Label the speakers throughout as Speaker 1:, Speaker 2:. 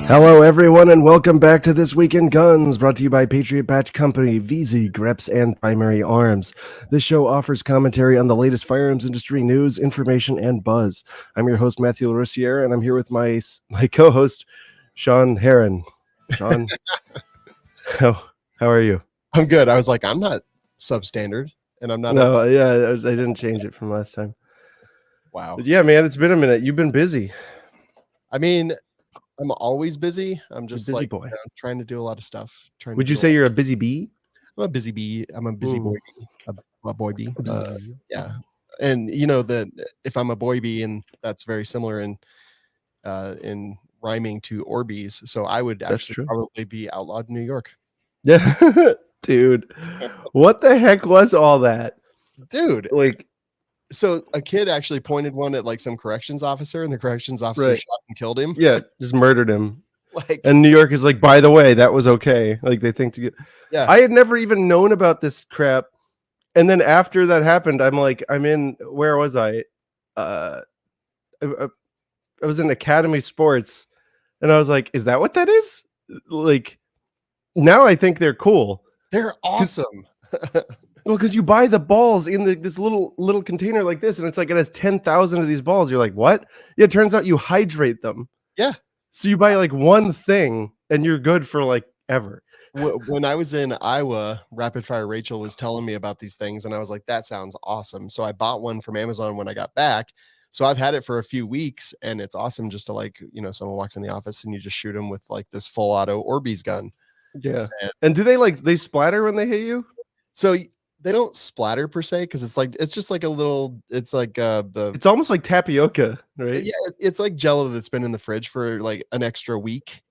Speaker 1: Hello, everyone, and welcome back to This Week in Guns, brought to you by Patriot Patch Company, VZ, Greps, and Primary Arms. This show offers commentary on the latest firearms industry news, information, and buzz. I'm your host, Matthew Larosiere, and I'm here with my co-host, Sean Heron. Sean, how are you?
Speaker 2: I'm good. I was like, I'm not substandard, and I'm not.
Speaker 1: No, yeah, I didn't change it from last time.
Speaker 2: Wow.
Speaker 1: But yeah, man, it's been a minute. You've been busy.
Speaker 2: I mean, I'm always busy. I'm just
Speaker 1: busy
Speaker 2: like
Speaker 1: boy.
Speaker 2: Trying to do a lot of stuff.
Speaker 1: Would you say you're a busy bee?
Speaker 2: I'm a busy bee. I'm a busy boy bee. A boy bee. Yeah. And you know that if I'm a boy bee, and that's very similar in rhyming to Orbeez, so I would actually probably be outlawed in New York.
Speaker 1: Yeah, dude. What the heck was all that,
Speaker 2: dude?
Speaker 1: Like.
Speaker 2: So a kid actually pointed one at like some corrections officer, and the corrections officer shot and killed him.
Speaker 1: Yeah, just murdered him. And New York is like, by the way, that was okay. Like they think to get.
Speaker 2: Yeah.
Speaker 1: I had never even known about this crap, and then after that happened, I'm like, where was I? I was in Academy Sports, and I was like, is that what that is? Like, now I think they're cool.
Speaker 2: They're awesome.
Speaker 1: Well, because you buy the balls in this little container like this, and it's like it has 10,000 of these balls. You're like, what? Yeah, it turns out you hydrate them.
Speaker 2: Yeah.
Speaker 1: So you buy like one thing, and you're good for like ever.
Speaker 2: When I was in Iowa, Rapid Fire Rachel was telling me about these things, and I was like, that sounds awesome. So I bought one from Amazon when I got back. So I've had it for a few weeks, and it's awesome just to like, someone walks in the office and you just shoot them with like this full auto Orbeez gun.
Speaker 1: Yeah. And do they splatter when they hit you?
Speaker 2: So they don't splatter per se, because it's just like a little, it's like
Speaker 1: it's almost like tapioca, right?
Speaker 2: Yeah, it's like Jello that's been in the fridge for like an extra week.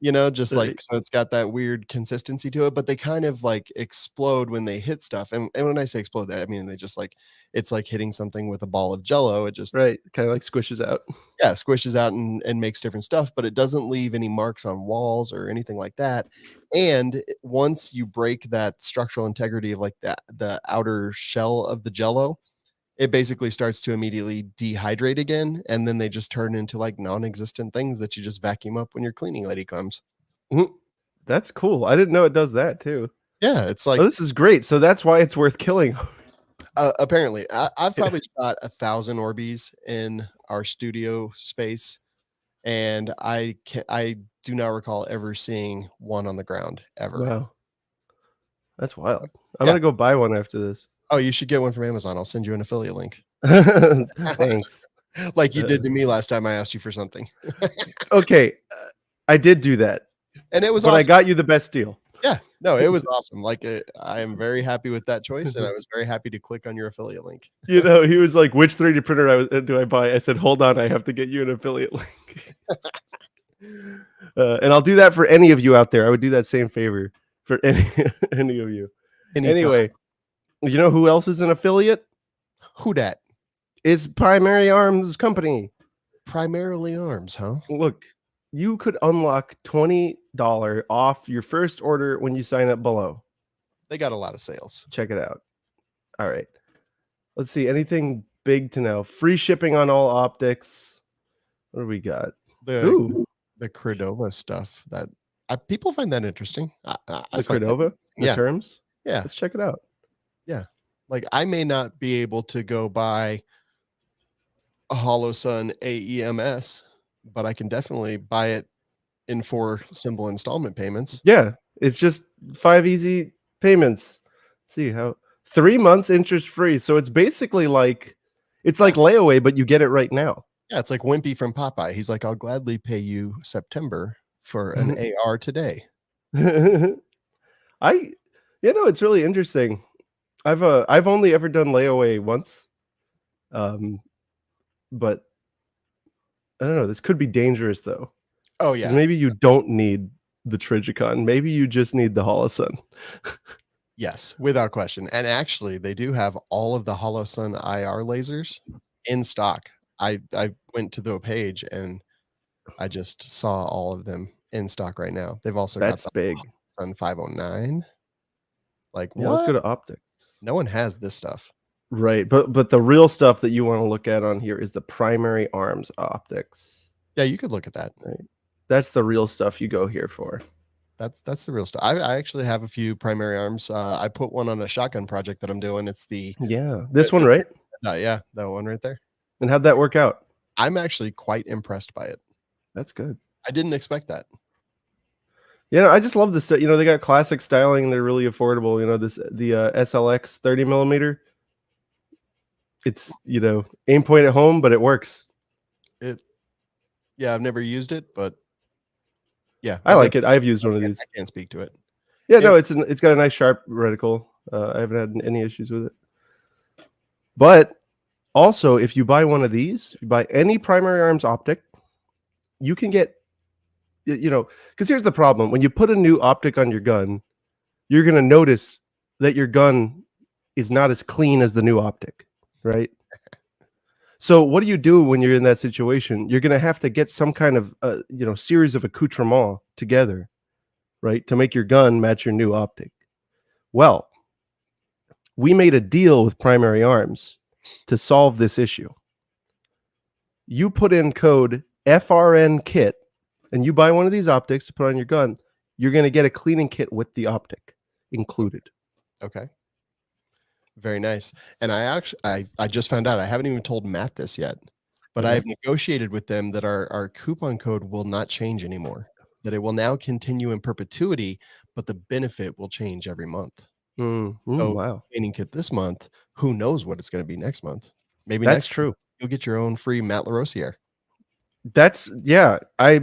Speaker 2: Just like, so it's got that weird consistency to it, but they kind of like explode when they hit stuff. And when I say explode, I mean they just like, it's like hitting something with a ball of Jello. It just
Speaker 1: kind of like squishes out.
Speaker 2: Yeah, squishes out and makes different stuff, but it doesn't leave any marks on walls or anything like that. And once you break that structural integrity of like the outer shell of the Jello, it basically starts to immediately dehydrate again, and then they just turn into like non-existent things that you just vacuum up when your cleaning lady comes.
Speaker 1: That's cool. I didn't know it does that too.
Speaker 2: Yeah, it's like,
Speaker 1: oh, this is great. So that's why it's worth killing.
Speaker 2: Apparently, I've probably shot 1,000 Orbeez in our studio space, and I do not recall ever seeing one on the ground ever.
Speaker 1: Wow, that's wild. I'm gonna go buy one after this.
Speaker 2: Oh, you should get one from Amazon. I'll send you an affiliate link.
Speaker 1: Thanks.
Speaker 2: Like you did to me last time I asked you for something.
Speaker 1: Okay, I did do that,
Speaker 2: and it was
Speaker 1: but
Speaker 2: awesome.
Speaker 1: I got you the best deal.
Speaker 2: Yeah, no, it was awesome. Like I am very happy with that choice, and I was very happy to click on your affiliate link.
Speaker 1: He was like, which 3D printer do I buy? I said, hold on, I have to get you an affiliate link. And I'll do that for any of you out there. I would do that same favor for any of you. Anyway, you know who else is an affiliate?
Speaker 2: Who dat?
Speaker 1: Is Primary Arms Company.
Speaker 2: Primarily Arms, huh?
Speaker 1: Look, you could unlock $20 off your first order when you sign up below.
Speaker 2: They got a lot of sales.
Speaker 1: Check it out. All right. Let's see. Anything big to know? Free shipping on all optics. What do we got?
Speaker 2: The Cordova stuff. That people find that interesting.
Speaker 1: The Cordova? The terms?
Speaker 2: Yeah.
Speaker 1: Let's check it out.
Speaker 2: Yeah. Like I may not be able to go buy a HoloSun AEMS, but I can definitely buy it in 4 simple installment payments.
Speaker 1: Yeah, it's just 5 easy payments. Let's see how 3 months interest free. So it's basically like layaway, but you get it right now.
Speaker 2: Yeah, it's like Wimpy from Popeye. He's like, I'll gladly pay you September for an AR today.
Speaker 1: It's really interesting. I've only ever done layaway once. But I don't know. This could be dangerous, though.
Speaker 2: Oh, yeah.
Speaker 1: Maybe you don't need the Trigicon. Maybe you just need the HoloSun.
Speaker 2: Yes, without question. And actually, they do have all of the HoloSun IR lasers in stock. I went to the page and I just saw all of them in stock right now. They've also got the
Speaker 1: big
Speaker 2: HoloSun 509. Like,
Speaker 1: yeah, let's go to optics.
Speaker 2: No one has this stuff.
Speaker 1: Right, but the real stuff that you want to look at on here is the Primary Arms Optics.
Speaker 2: Yeah, you could look at that.
Speaker 1: Right? That's the real stuff you go here for.
Speaker 2: That's the real stuff. I actually have a few primary arms. I put one on a shotgun project that I'm doing. It's
Speaker 1: This one, right?
Speaker 2: Yeah, that one right there.
Speaker 1: And how'd that work out?
Speaker 2: I'm actually quite impressed by it.
Speaker 1: That's good.
Speaker 2: I didn't expect that.
Speaker 1: I just love this. They got classic styling and they're really affordable. The SLX 30 millimeter. It's aim point at home, but it works.
Speaker 2: Yeah, I've never used it, but yeah,
Speaker 1: I like it. I've used one of these.
Speaker 2: I can't speak to it.
Speaker 1: Yeah, no, it's got a nice sharp reticle. I haven't had any issues with it. But also, if you buy one of these, if you buy any Primary Arms Optic, you can get, because here's the problem. When you put a new optic on your gun, you're going to notice that your gun is not as clean as the new optic, right? So what do you do when you're in that situation? You're going to have to get some kind of, series of accoutrement together, right, to make your gun match your new optic. Well, we made a deal with Primary Arms to solve this issue. You put in code FRNKIT and you buy one of these optics to put on your gun, you're going to get a cleaning kit with the optic included.
Speaker 2: Okay. Very nice. And I just found out, I haven't even told Matt this yet, but I've negotiated with them that our coupon code will not change anymore, that it will now continue in perpetuity, but the benefit will change every month.
Speaker 1: Wow.
Speaker 2: Cleaning kit this month, who knows what it's going to be next month? Maybe
Speaker 1: that's
Speaker 2: next
Speaker 1: true.
Speaker 2: month, you'll get your own free Matt Larosiere.
Speaker 1: I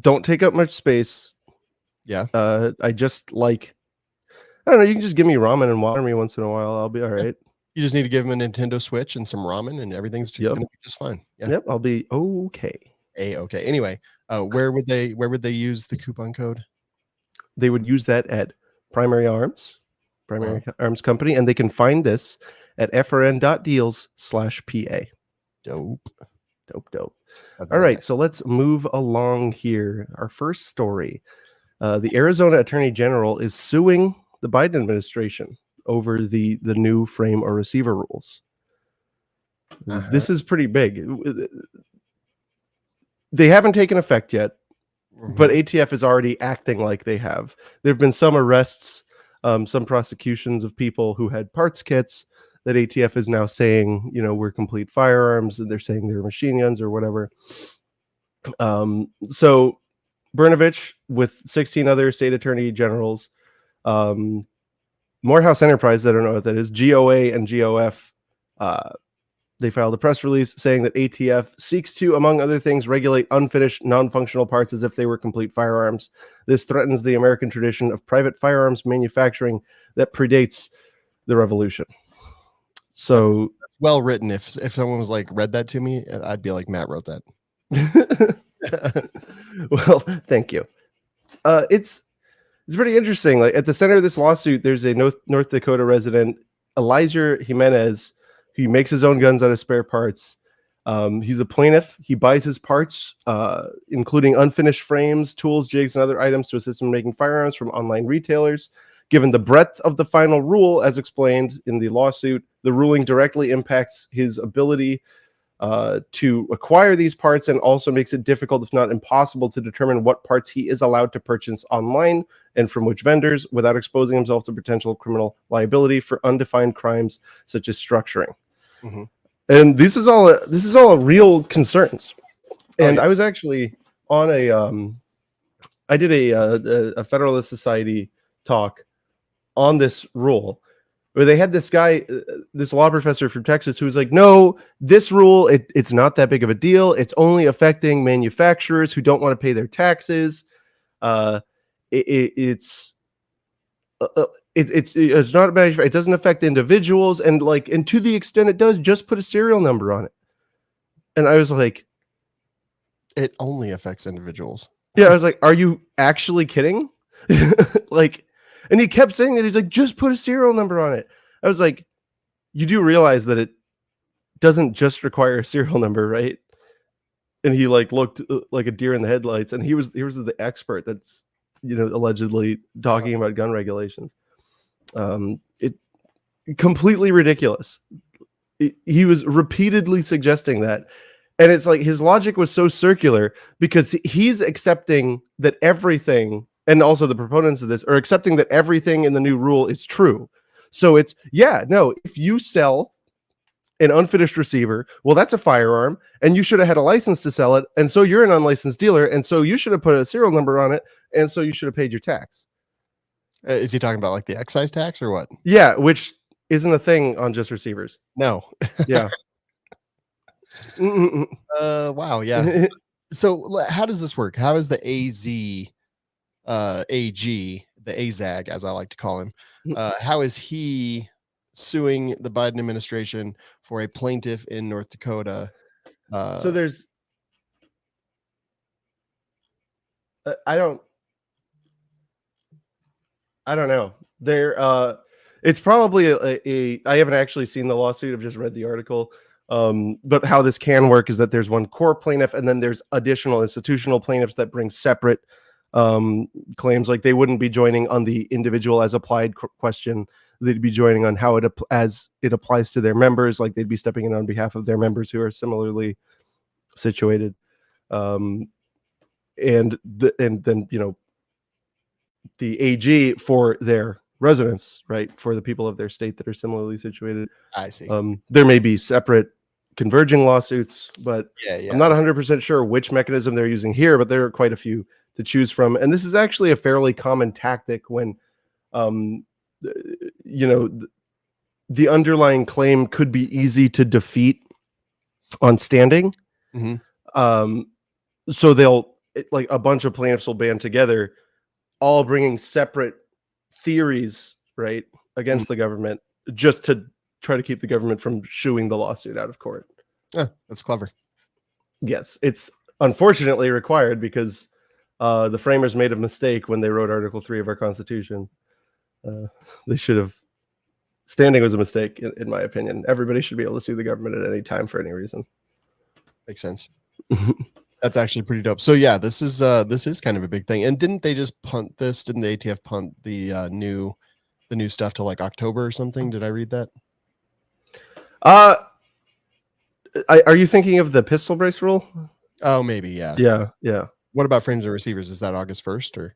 Speaker 1: don't take up much space.
Speaker 2: Yeah.
Speaker 1: I just like, I don't know, you can just give me ramen and water me once in a while. I'll be all right.
Speaker 2: You just need to give him a Nintendo Switch and some ramen and everything's going to be just fine. Yeah.
Speaker 1: Yep, I'll be okay.
Speaker 2: Okay. Anyway, where would they use the coupon code?
Speaker 1: They would use that at Primary Arms Company, and they can find this at FRN.deals/PA.
Speaker 2: Dope.
Speaker 1: All right, so let's move along here. Our first story. The Arizona Attorney General is suing the Biden administration over the new frame or receiver rules. This is pretty big. They haven't taken effect yet, but ATF is already acting like they have. There have been some arrests, some prosecutions of people who had parts kits that ATF is now saying, we're complete firearms, and they're saying they're machine guns or whatever. So Brnovich with 16 other state attorney generals, Morehouse Enterprise, I don't know what that is, GOA and GOF, they filed a press release saying that ATF seeks to, among other things, regulate unfinished, non-functional parts as if they were complete firearms. This threatens the American tradition of private firearms manufacturing that predates the revolution. So
Speaker 2: that's well written. If someone was like read that to me, I'd be like, Matt wrote that.
Speaker 1: Well, thank you. It's pretty interesting. Like at the center of this lawsuit, there's a North Dakota resident, Elijah Jimenez, who makes his own guns out of spare parts. He's a plaintiff. He buys his parts, including unfinished frames, tools, jigs, and other items to assist him in making firearms from online retailers. Given the breadth of the final rule, as explained in the lawsuit, the ruling directly impacts his ability to acquire these parts and also makes it difficult, if not impossible, to determine what parts he is allowed to purchase online and from which vendors without exposing himself to potential criminal liability for undefined crimes such as structuring. And this is all real concerns. And I was actually on I did a Federalist Society talk on this rule, where they had this guy, this law professor from Texas, who was like, no, this rule, it's not that big of a deal. It's only affecting manufacturers who don't want to pay their taxes. It's not a bad, it doesn't affect individuals. And to the extent it does, just put a serial number on it. And I was like,
Speaker 2: it only affects individuals.
Speaker 1: Yeah. I was like, are you actually kidding? And he kept saying that. He's like, just put a serial number on it. I was like, you do realize that it doesn't just require a serial number, right? And he looked like a deer in the headlights. And he was the expert that's, allegedly talking about gun regulations. It completely ridiculous. He was repeatedly suggesting that. And it's like his logic was so circular because he's accepting that everything, and also the proponents of this are accepting that everything in the new rule is true. So it's, yeah, no, if you sell an unfinished receiver, well, that's a firearm, and you should have had a license to sell it, and so you're an unlicensed dealer, and so you should have put a serial number on it, and so you should have paid your tax.
Speaker 2: Is he talking about like the excise tax or what?
Speaker 1: Yeah, which isn't a thing on just receivers.
Speaker 2: No.
Speaker 1: Yeah.
Speaker 2: Wow. Yeah. So how does this work? How is the AG, the AZAG, as I like to call him, how is he suing the Biden administration for a plaintiff in North Dakota?
Speaker 1: So there's, I don't know. It's probably I haven't actually seen the lawsuit. I've just read the article. But how this can work is that there's one core plaintiff, and then there's additional institutional plaintiffs that bring separate claims. Like they wouldn't be joining on the individual as applied question. They'd be joining on how as it applies to their members. Like they'd be stepping in on behalf of their members who are similarly situated. And then the AG for their residents, right? For the people of their state that are similarly situated.
Speaker 2: I see.
Speaker 1: There may be separate converging lawsuits, but
Speaker 2: Yeah,
Speaker 1: I'm not 100% sure which mechanism they're using here, but there are quite a few to choose from. And this is actually a fairly common tactic when, the underlying claim could be easy to defeat on standing. So they'll, like a bunch of plaintiffs will band together, all bringing separate theories, right, against the government, just to try to keep the government from shooing the lawsuit out of court.
Speaker 2: That's clever.
Speaker 1: Yes, it's unfortunately required because the framers made a mistake when they wrote Article 3 of our Constitution. They should have. Standing was a mistake, in my opinion. Everybody should be able to sue the government at any time for any reason.
Speaker 2: Makes sense. That's actually pretty dope. So yeah, this is kind of a big thing. And didn't they just punt this? Didn't the ATF punt the new stuff to like October or something? Did I read that?
Speaker 1: Are you thinking of the pistol brace rule?
Speaker 2: Oh, maybe, yeah.
Speaker 1: Yeah.
Speaker 2: What about frames and receivers? Is that August 1st or?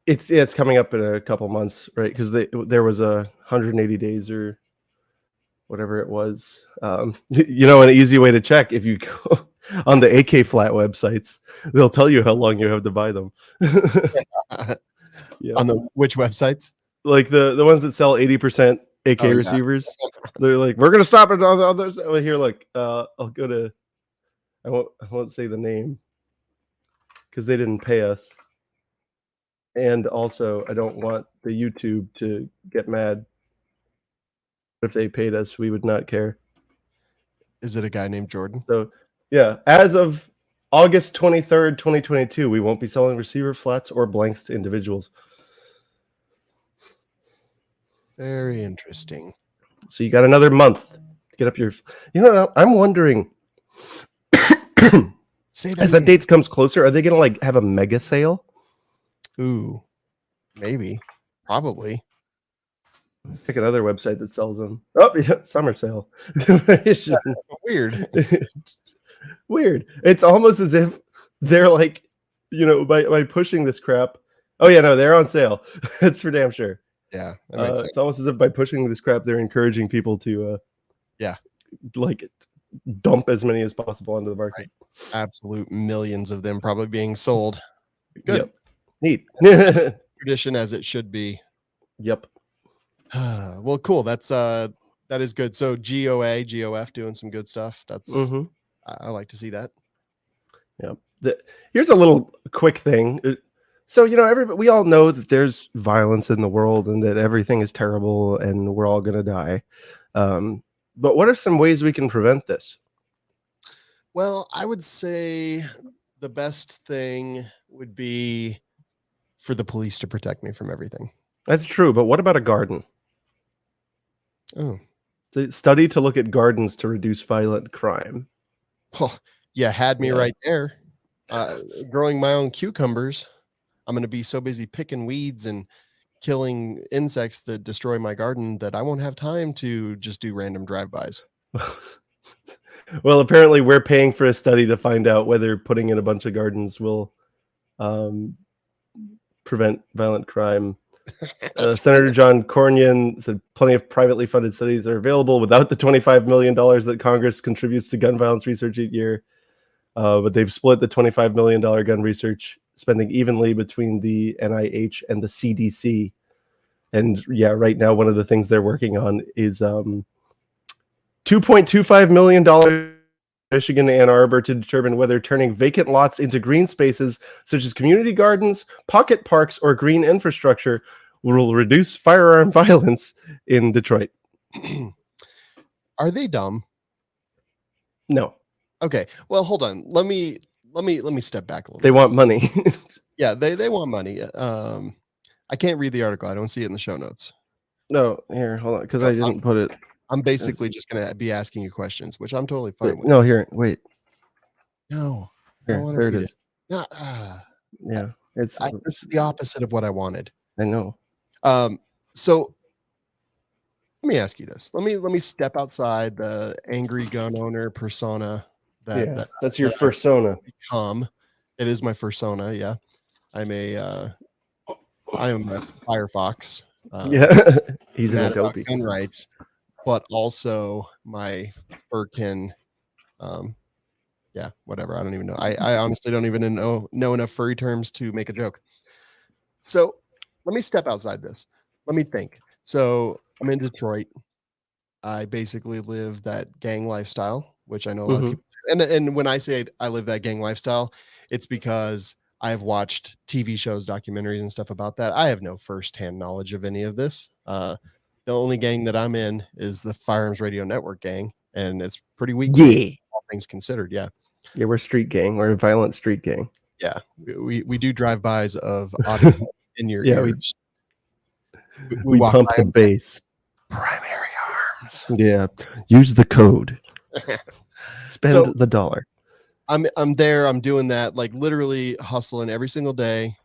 Speaker 1: It's coming up in a couple months, right? Because there was a 180 days or whatever it was. An easy way to check, if you go on the AK flat websites, they'll tell you how long you have to buy them.
Speaker 2: Yeah. On which websites?
Speaker 1: Like the ones that sell 80% AK receivers. They're like, we're gonna stop it on the others. Here, look, I'll go to. I won't say the name because they didn't pay us. And also, I don't want the YouTube to get mad. If they paid us, we would not care.
Speaker 2: Is it a guy named Jordan?
Speaker 1: So, yeah, as of August 23rd, 2022, we won't be selling receiver flats or blanks to individuals.
Speaker 2: Very interesting.
Speaker 1: So you got another month to get up your. I'm wondering. As that date comes closer, are they gonna like have a mega sale?
Speaker 2: Ooh, maybe, probably.
Speaker 1: Pick another website that sells them. Oh, yeah, summer sale. It's just
Speaker 2: weird.
Speaker 1: Weird. It's almost as if they're like, by pushing this crap. Oh yeah, no, they're on sale. It's for damn sure.
Speaker 2: Yeah,
Speaker 1: it's almost as if by pushing this crap, they're encouraging people to, like dump as many as possible onto the market.
Speaker 2: Right. Absolute millions of them probably being sold. Good.
Speaker 1: Yep. Neat.
Speaker 2: Tradition as it should be.
Speaker 1: Yep.
Speaker 2: Well, cool. That is good. So GOF doing some good stuff. That's I like to see that.
Speaker 1: Yeah. Here's a little quick thing. So, we all know that there's violence in the world and that everything is terrible and we're all going to die. But what are some ways we can prevent this?
Speaker 2: Well, I would say the best thing would be for the police to protect me from everything.
Speaker 1: That's true. But what about a garden?
Speaker 2: Oh,
Speaker 1: the study to look at gardens to reduce violent crime.
Speaker 2: Oh, you had me right there. Growing my own cucumbers. I'm going to be so busy picking weeds and killing insects that destroy my garden that I won't have time to just do random drive-bys.
Speaker 1: Well, apparently we're paying for a study to find out whether putting in a bunch of gardens will prevent violent crime. Senator John Cornyn said plenty of privately funded studies are available without the $25 million that Congress contributes to gun violence research each year. But they've split the $25 million gun research spending evenly between the NIH and the CDC. And yeah, right now, one of the things they're working on is $2.25 million Michigan and Ann Arbor to determine whether turning vacant lots into green spaces, such as community gardens, pocket parks, or green infrastructure, will reduce firearm violence in Detroit.
Speaker 2: Are they dumb?
Speaker 1: No.
Speaker 2: Okay. Well, hold on. Let me step back a little.
Speaker 1: They want money.
Speaker 2: Yeah, they want money. I can't read the article. I don't see it in the show notes.
Speaker 1: No, here, hold on, because I didn't put it.
Speaker 2: I'm basically just gonna be asking you questions, which I'm totally fine with.
Speaker 1: No, here, wait.
Speaker 2: No,
Speaker 1: here, there it is.
Speaker 2: Yeah, this is the opposite of what I wanted.
Speaker 1: I know.
Speaker 2: So let me ask you this. Let me step outside the angry gun owner persona.
Speaker 1: That's your fursona.
Speaker 2: Become. It is my fursona. Yeah, I am a Firefox.
Speaker 1: Yeah, he's an Adobe.
Speaker 2: Gun rights, but also my Furkin. Yeah, whatever. I don't even know. I honestly don't even know enough furry terms to make a joke. So let me step outside this. Let me think. So I'm in Detroit. I basically live that gang lifestyle, which I know a lot of people do. And when I say I live that gang lifestyle, it's because I've watched TV shows, documentaries, and stuff about that. I have no firsthand knowledge of any of this. The only gang that I'm in is the Firearms Radio Network gang, and it's pretty weak.
Speaker 1: Yeah,
Speaker 2: all things considered. Yeah,
Speaker 1: we're street gang. We're a violent street gang.
Speaker 2: Yeah, we do drive-bys of audio in your ears.
Speaker 1: We pump the bass.
Speaker 2: Primary Arms.
Speaker 1: Yeah, use the code. Spend the dollar.
Speaker 2: I'm there. I'm doing that, like literally hustling every single day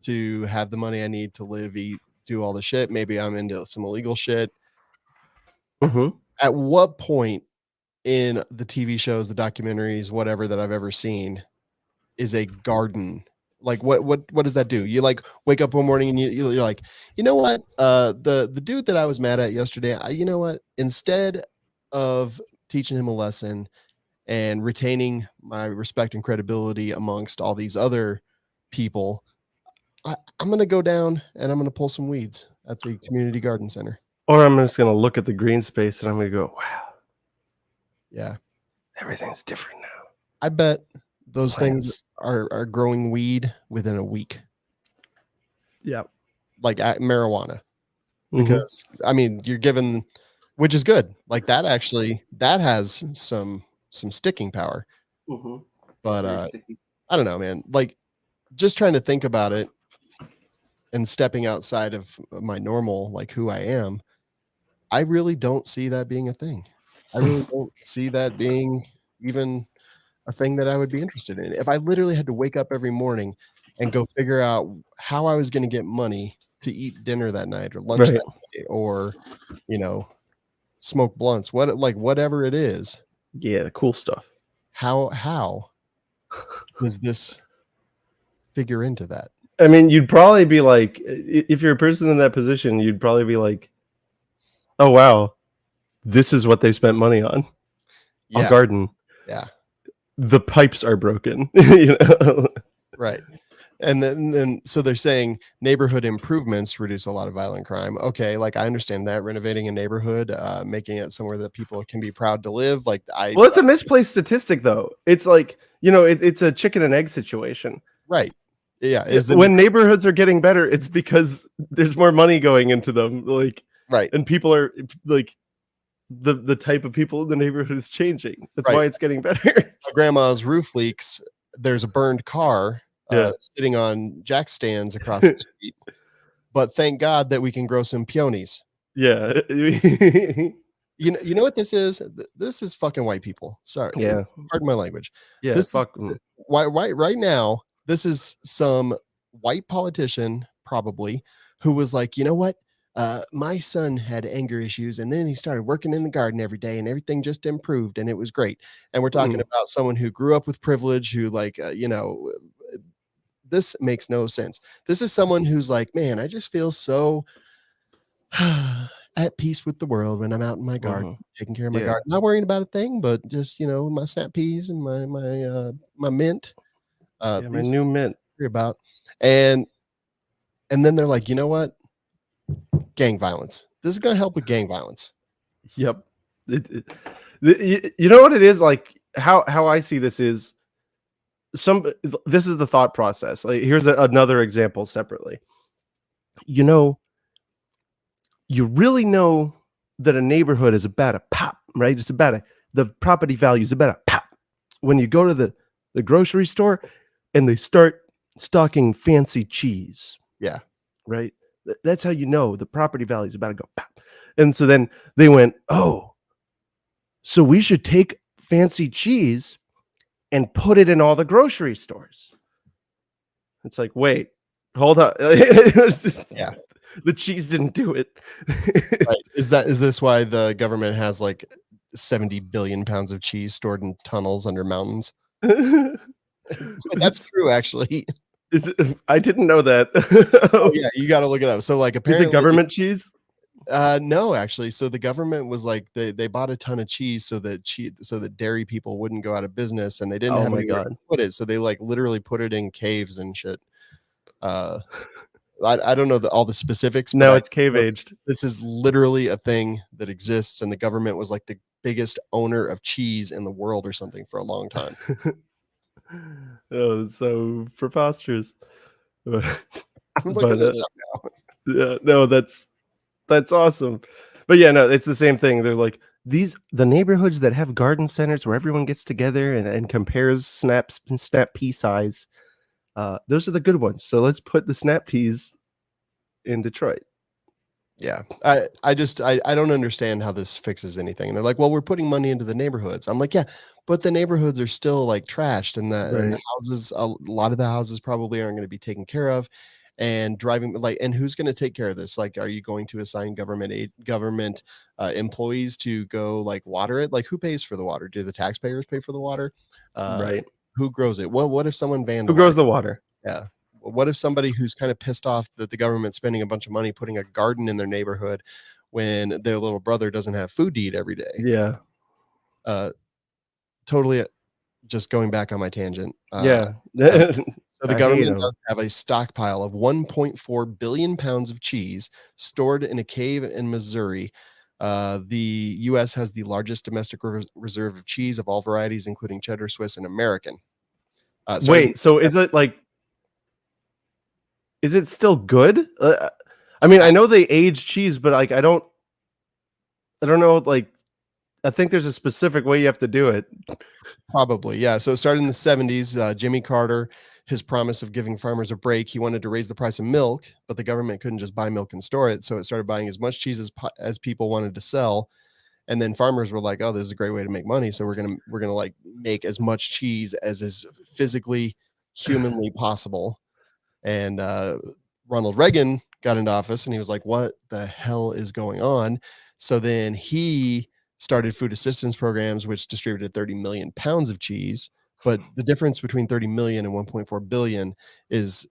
Speaker 2: to have the money I need to live, eat, do all the shit. Maybe I'm into some illegal shit. At what point in the TV shows, the documentaries, whatever that I've ever seen, is a garden? Like what does that do? You like wake up one morning and you're like, you know what? The dude that I was mad at yesterday, you know what? Instead of teaching him a lesson and retaining my respect and credibility amongst all these other people, I'm going to go down and I'm going to pull some weeds at the community garden center.
Speaker 1: Or I'm just going to look at the green space and I'm going to go, wow.
Speaker 2: Yeah.
Speaker 1: Everything's different now.
Speaker 2: I bet those things are growing weed within a week.
Speaker 1: Yeah.
Speaker 2: Like marijuana. Because, I mean, you're given, which is good. Like that has some sticking power. But I don't know, man. Like just trying to think about it and stepping outside of my normal, like who I am, I really don't see that being a thing. I really don't see that being even a thing that I would be interested in. If I literally had to wake up every morning and go figure out how I was going to get money to eat dinner that night or lunch that night, or, you know, smoke blunts, whatever it is.
Speaker 1: Yeah, the cool stuff.
Speaker 2: How does this figure into that?
Speaker 1: I mean, you'd probably be like, if you're a person in that position, you'd probably be like, oh, wow, this is what they spent money on.
Speaker 2: Yeah.
Speaker 1: A garden.
Speaker 2: Yeah.
Speaker 1: The pipes are broken. You know?
Speaker 2: Right. And then so they're saying neighborhood improvements reduce a lot of violent crime. Okay, like I understand that, renovating a neighborhood, making it somewhere that people can be proud to live. Well,
Speaker 1: it's a misplaced statistic, though. It's like, you know, it's a chicken and egg situation.
Speaker 2: Right. Yeah.
Speaker 1: When neighborhoods are getting better, it's because there's more money going into them. Like,
Speaker 2: right.
Speaker 1: And people are like, the type of people in the neighborhood is changing. That's why it's getting better.
Speaker 2: My grandma's roof leaks. There's a burned car sitting on jack stands across the street. But thank God that we can grow some peonies.
Speaker 1: Yeah.
Speaker 2: You know what this is? This is fucking white people. Sorry.
Speaker 1: Yeah.
Speaker 2: Pardon my language.
Speaker 1: Yeah.
Speaker 2: This right now, this is some white politician probably who was like, you know what? My son had anger issues, and then he started working in the garden every day, and everything just improved, and it was great. And we're talking about someone who grew up with privilege, who this makes no sense. This is someone who's like, man, I just feel so at peace with the world when I'm out in my garden, taking care of my garden, not worrying about a thing, but just my snap peas and my mint.
Speaker 1: My
Speaker 2: These
Speaker 1: new mint.
Speaker 2: about, and then they're like, you know what? Gang violence. This is going to help with gang violence.
Speaker 1: Yep. You know what it is like? How I see this is this is the thought process. Like, here's another example separately. You really know that a neighborhood is about a pop, right? It's about the property value is about a pop. When you go to the grocery store and they start stocking fancy cheese.
Speaker 2: Yeah.
Speaker 1: Right. That's how you know the property value is about to go pop. And so then they went, oh, so we should take fancy cheese and put it in all the grocery stores. It's like, wait, hold on.
Speaker 2: Yeah.
Speaker 1: The cheese didn't do it.
Speaker 2: Right. Is this why the government has like 70 billion pounds of cheese stored in tunnels under mountains? That's true, actually.
Speaker 1: I didn't know that.
Speaker 2: Oh yeah, you got to look it up. So like, apparently,
Speaker 1: is it government cheese?
Speaker 2: No, actually. So the government was like, they bought a ton of cheese so that dairy people wouldn't go out of business, and they didn't have anywhere to put it. So they like literally put it in caves and shit. I don't know all the specifics.
Speaker 1: No, it's cave aged.
Speaker 2: This is literally a thing that exists, and the government was like the biggest owner of cheese in the world or something for a long time.
Speaker 1: Oh, it's so preposterous.
Speaker 2: Yeah,
Speaker 1: no, that's awesome. But yeah, no, it's the same thing. They're like, the neighborhoods that have garden centers where everyone gets together and compares snap pea size. Those are the good ones. So let's put the snap peas in Detroit.
Speaker 2: Yeah. I don't understand how this fixes anything. And they're like, well, we're putting money into the neighborhoods. I'm like, yeah, but the neighborhoods are still like trashed, and the houses, a lot of the houses probably aren't going to be taken care of. And and who's going to take care of this? Like, are you going to assign government employees to go like water it? Like, who pays for the water? Do the taxpayers pay for the water?
Speaker 1: Right.
Speaker 2: Who grows it? What if someone vandalizes?
Speaker 1: Who grows the water?
Speaker 2: Yeah. What if somebody who's kind of pissed off that the government's spending a bunch of money putting a garden in their neighborhood when their little brother doesn't have food to eat every day?
Speaker 1: Yeah.
Speaker 2: Totally. Just going back on my tangent.
Speaker 1: Yeah.
Speaker 2: So the government does have a stockpile of 1.4 billion pounds of cheese stored in a cave in Missouri. The U.S. has the largest domestic reserve of cheese of all varieties, including cheddar, Swiss, and American.
Speaker 1: Wait, so is it still good? I mean, I know they age cheese, but like I don't know. Like, I think there's a specific way you have to do it.
Speaker 2: Probably, yeah. So it started in the 70s. Jimmy Carter, his promise of giving farmers a break, he wanted to raise the price of milk, but the government couldn't just buy milk and store it. So it started buying as much cheese as people wanted to sell. And then farmers were like, oh, this is a great way to make money. So we're gonna like make as much cheese as is physically, humanly possible. And Ronald Reagan got into office, and he was like, what the hell is going on? So then he started food assistance programs, which distributed 30 million pounds of cheese. But the difference between 30 million and 1.4 billion is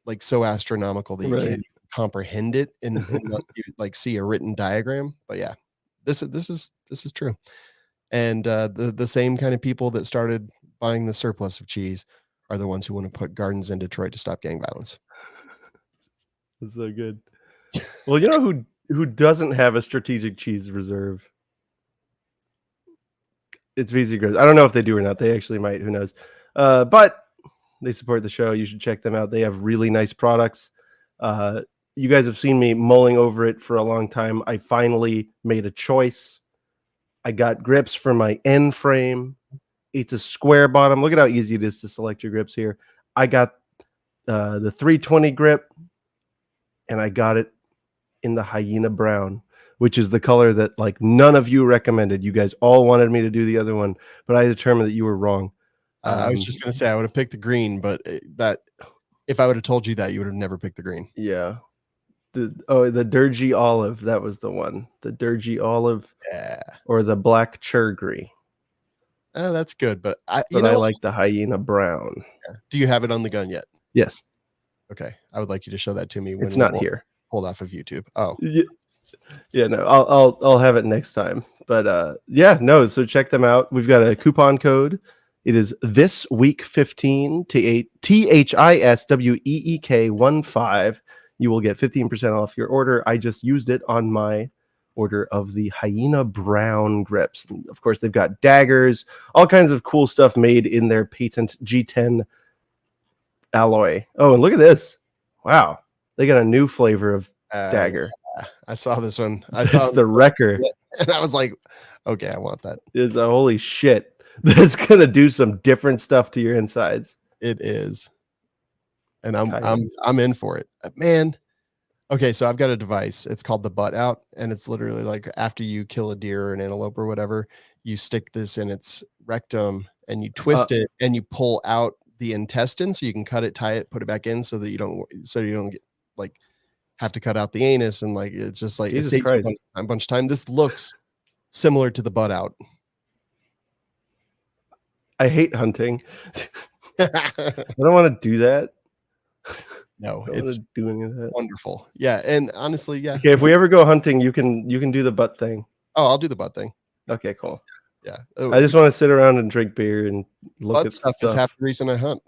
Speaker 2: like so astronomical that you can't comprehend it unless you like see a written diagram. But yeah, this is true. And the same kind of people that started buying the surplus of cheese are the ones who want to put gardens in Detroit to stop gang violence.
Speaker 1: That's so good. Well, you know who doesn't have a strategic cheese reserve? It's VZ Grips. I don't know if they do or not. They actually might. Who knows? But they support the show. You should check them out. They have really nice products. You guys have seen me mulling over it for a long time. I finally made a choice. I got grips for my N frame. It's a square bottom. Look at how easy it is to select your grips here. I got the 320 grip, and I got it in the hyena brown, which is the color that like none of you recommended. You guys all wanted me to do the other one, but I determined that you were wrong.
Speaker 2: I was just going to say I would have picked the green, but that if I would have told you that, you would have never picked the green.
Speaker 1: Yeah. the Dirgy Olive. That was the one. The Dirgy Olive
Speaker 2: Yeah.
Speaker 1: or the Black Cherry.
Speaker 2: Oh, that's good. But I
Speaker 1: like the Hyena Brown.
Speaker 2: Do you have it on the gun yet?
Speaker 1: Yes.
Speaker 2: Okay. I would like you to show that to me when
Speaker 1: it's not here.
Speaker 2: Pulled off of YouTube. Oh.
Speaker 1: Yeah, no, I'll have it next time. But yeah, no, so check them out. We've got a coupon code. It is this week 15 THISWEEK15. You will get 15% off your order. I just used it on my order of the Hyena Brown grips. And of course, they've got daggers, all kinds of cool stuff made in their patent G10 alloy. Oh, and look at this. Wow. They got a new flavor of dagger.
Speaker 2: Yeah, I saw this one. I saw
Speaker 1: the Wrecker.
Speaker 2: And I was like, okay, I want that.
Speaker 1: It's a holy shit. That's gonna do some different stuff to your insides.
Speaker 2: It is. And I'm in for it. Man. Okay, so I've got a device. It's called the butt out, and it's literally like after you kill a deer or an antelope or whatever, you stick this in its rectum and you twist it and you pull out the intestine so you can cut it, tie it, put it back in so that you don't get like have to cut out the anus, and like it's just like
Speaker 1: Jesus Christ.
Speaker 2: a bunch of time. This looks similar to the butt out.
Speaker 1: I hate hunting. I don't want to do that.
Speaker 2: No, it's
Speaker 1: doing that.
Speaker 2: Wonderful. Yeah, and honestly, yeah.
Speaker 1: Okay, if we ever go hunting, you can do the butt thing.
Speaker 2: Oh, I'll do the butt thing.
Speaker 1: Okay, cool.
Speaker 2: Yeah.
Speaker 1: I just want to sit around and drink beer and look
Speaker 2: butt
Speaker 1: at
Speaker 2: stuff. Is half the reason I hunt.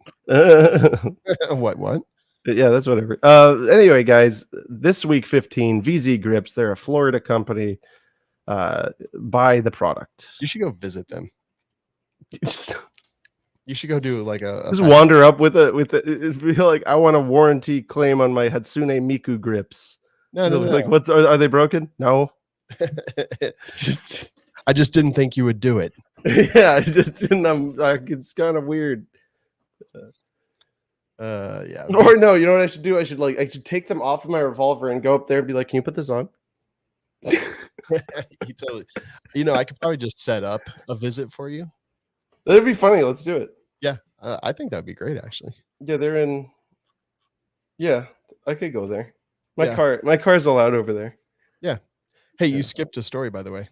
Speaker 2: What?
Speaker 1: Yeah, that's whatever. Anyway, guys, this week 15 VZ Grips. They're a Florida company. Buy the product.
Speaker 2: You should go visit them. You should go do like a
Speaker 1: just wander up with it'd be like, I want a warranty claim on my Hatsune Miku grips.
Speaker 2: No.
Speaker 1: Like, are they broken? No.
Speaker 2: I just didn't think you would do it.
Speaker 1: Yeah, I just didn't. It's kind of weird.
Speaker 2: Yeah.
Speaker 1: Or no, you know what I should do? I should take them off of my revolver and go up there and be like, "Can you put this on?"
Speaker 2: You totally. I could probably just set up a visit for you.
Speaker 1: That'd be funny. Let's do it.
Speaker 2: Yeah, I think that'd be great, actually.
Speaker 1: Yeah, they're in. Yeah, I could go there. My car's allowed over there.
Speaker 2: Yeah. Hey, you skipped a story, by the way.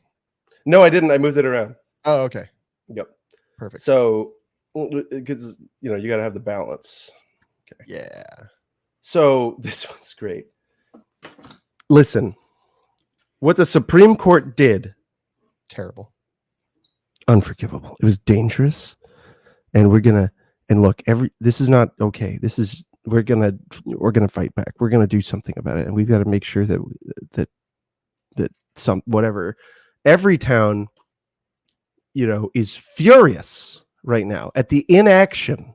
Speaker 1: No, I didn't. I moved it around.
Speaker 2: Oh, okay.
Speaker 1: Yep.
Speaker 2: Perfect.
Speaker 1: So, because you got to have the balance. Okay.
Speaker 2: Yeah.
Speaker 1: So this one's great. Listen, what the Supreme Court did.
Speaker 2: Terrible.
Speaker 1: Unforgivable. It was dangerous. And look, this is not okay. We're gonna fight back. We're gonna do something about it, and we've got to make sure that some whatever. Everytown, is furious right now at the inaction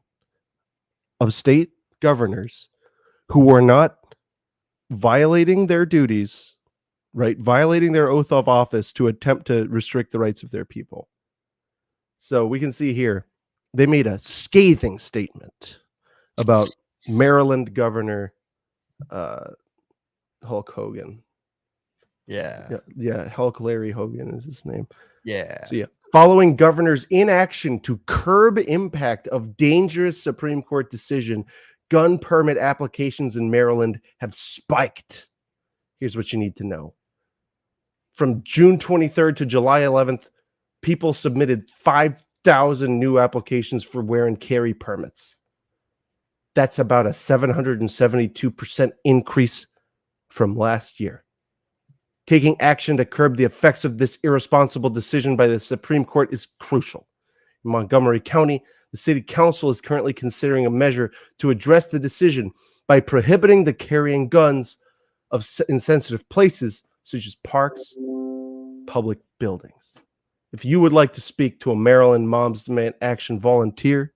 Speaker 1: of state governors who are not violating their duties, right? Violating their oath of office to attempt to restrict the rights of their people. So we can see here, they made a scathing statement about Maryland Governor Hulk Hogan. Yeah, Hulk Larry Hogan is his name.
Speaker 2: Yeah.
Speaker 1: So following governor's inaction to curb impact of dangerous Supreme Court decision, gun permit applications in Maryland have spiked. Here's what you need to know. From June 23rd to July 11th, people submitted 5,000 new applications for wear and carry permits. That's about a 772% increase from last year. Taking action to curb the effects of this irresponsible decision by the Supreme Court is crucial. In Montgomery County, the city council is currently considering a measure to address the decision by prohibiting the carrying guns in sensitive places such as parks, public buildings. If you would like to speak to a Maryland Moms Demand Action volunteer,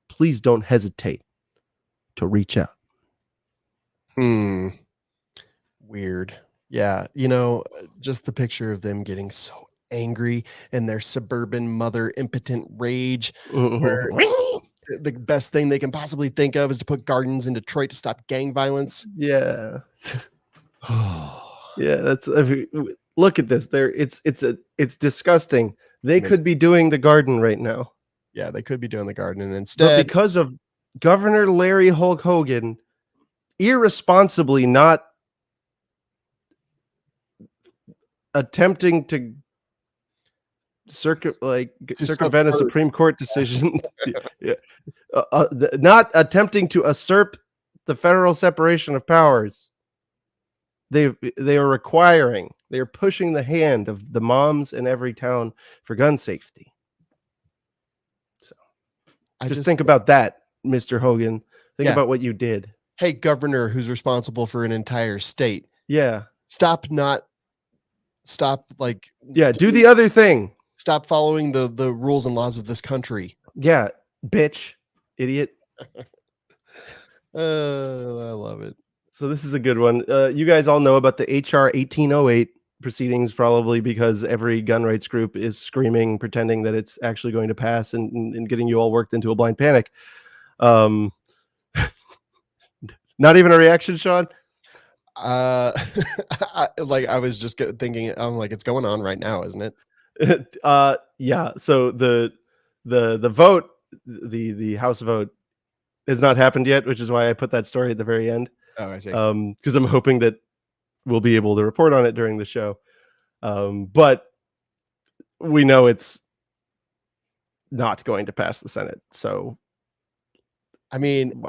Speaker 1: please don't hesitate to reach out.
Speaker 2: Weird. Yeah, just the picture of them getting so angry and their suburban mother impotent rage, where the best thing they can possibly think of is to put gardens in Detroit to stop gang violence.
Speaker 1: Yeah. Yeah, look at this. It's disgusting. They could be doing the garden right now.
Speaker 2: Yeah, they could be doing the garden, and instead,
Speaker 1: but because of Governor Larry Hulk Hogan irresponsibly not attempting to circumvent a Supreme Court decision. Yeah. Not attempting to usurp the federal separation of powers. They are pushing the hand of the moms in Everytown for gun safety. So just think about that, Mr. Hogan. Think about what you did.
Speaker 2: Hey, governor who's responsible for an entire state.
Speaker 1: Yeah.
Speaker 2: Do
Speaker 1: the other thing.
Speaker 2: Stop following the rules and laws of this country.
Speaker 1: Yeah, bitch, idiot.
Speaker 2: I love it.
Speaker 1: So this is a good one. You guys all know about the HR 1808 proceedings, probably because every gun rights group is screaming, pretending that it's actually going to pass and getting you all worked into a blind panic. Not even a reaction, Sean?
Speaker 2: I was just thinking, I'm like, it's going on right now, isn't it?
Speaker 1: Yeah. So the vote, the House vote has not happened yet, which is why I put that story at the very end.
Speaker 2: Oh, I see.
Speaker 1: Because I'm hoping that we'll be able to report on it during the show. But we know it's not going to pass the Senate. So,
Speaker 2: I mean,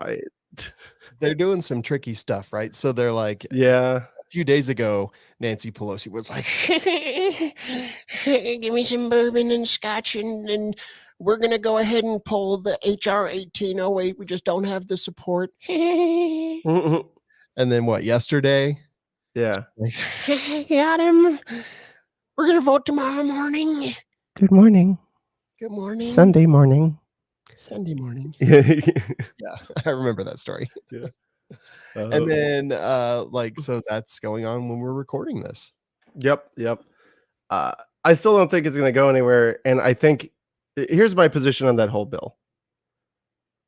Speaker 2: they're doing some tricky stuff, right? So they're like,
Speaker 1: yeah.
Speaker 2: A few days ago, Nancy Pelosi was like, give me some bourbon and scotch and we're going to go ahead and pull the HR 1808. We just don't have the support. And then what, yesterday?
Speaker 1: Yeah.
Speaker 2: Got him. We're going to vote tomorrow morning.
Speaker 1: Good morning.
Speaker 2: Good morning.
Speaker 1: Sunday morning.
Speaker 2: Yeah, I remember that story.
Speaker 1: Yeah.
Speaker 2: And then, so that's going on when we're recording this.
Speaker 1: Yep. I still don't think it's going to go anywhere. And I think here's my position on that whole bill.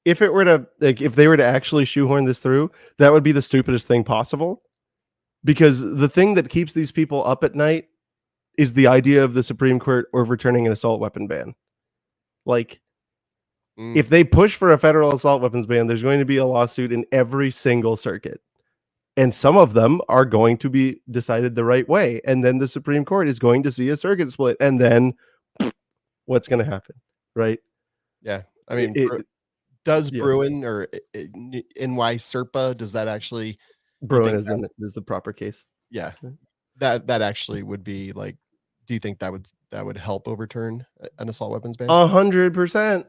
Speaker 1: If they were to actually shoehorn this through, that would be the stupidest thing possible. Because the thing that keeps these people up at night is the idea of the Supreme Court overturning an assault weapon ban. Like, if they push for a federal assault weapons ban, there's going to be a lawsuit in every single circuit. And some of them are going to be decided the right way. And then the Supreme Court is going to see a circuit split. And then what's going to happen? Right?
Speaker 2: Yeah. I mean, Bruin or NY Serpa, does that actually...
Speaker 1: Bruin is the proper case.
Speaker 2: Yeah. That actually would be like, do you think that would help overturn an assault weapons ban?
Speaker 1: 100%.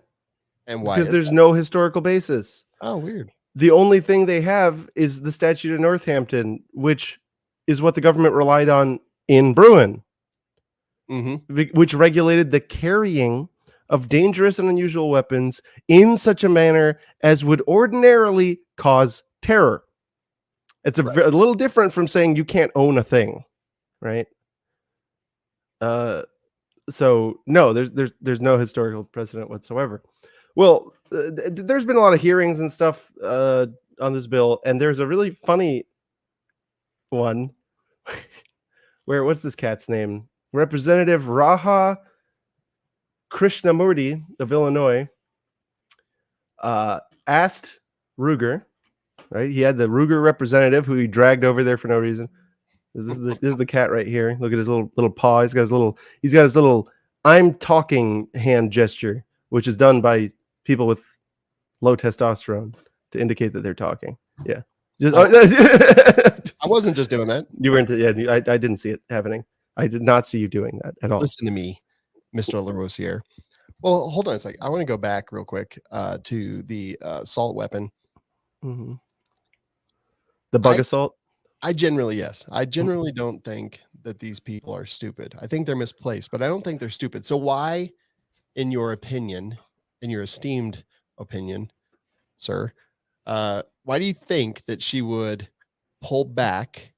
Speaker 2: And why?
Speaker 1: Because there's no historical basis.
Speaker 2: Oh, weird.
Speaker 1: The only thing they have is the Statute of Northampton, which is what the government relied on in Bruin, which regulated the carrying of dangerous and unusual weapons in such a manner as would ordinarily cause terror. It's a little different from saying you can't own a thing, right? So no, there's no historical precedent whatsoever. Well, there's been a lot of hearings and stuff on this bill, and there's a really funny one where, what's this cat's name? Representative Raha Krishnamurti of Illinois asked Ruger, right? He had the Ruger representative who he dragged over there for no reason. This is the cat right here. Look at his little paw. He's got his little I'm talking hand gesture, which is done by people with low testosterone to indicate that they're talking. Yeah.
Speaker 2: I wasn't just doing that.
Speaker 1: You weren't. Yeah, I didn't see it happening. I did not see you doing that at all.
Speaker 2: Listen to me, Mr. Larosiere. Well, hold on a second. I want to go back real quick to the assault weapon.
Speaker 1: Mm-hmm. The bug assault?
Speaker 2: I generally don't think that these people are stupid. I think they're misplaced, but I don't think they're stupid. So why, in your opinion, in your esteemed opinion, sir, why do you think that she would pull back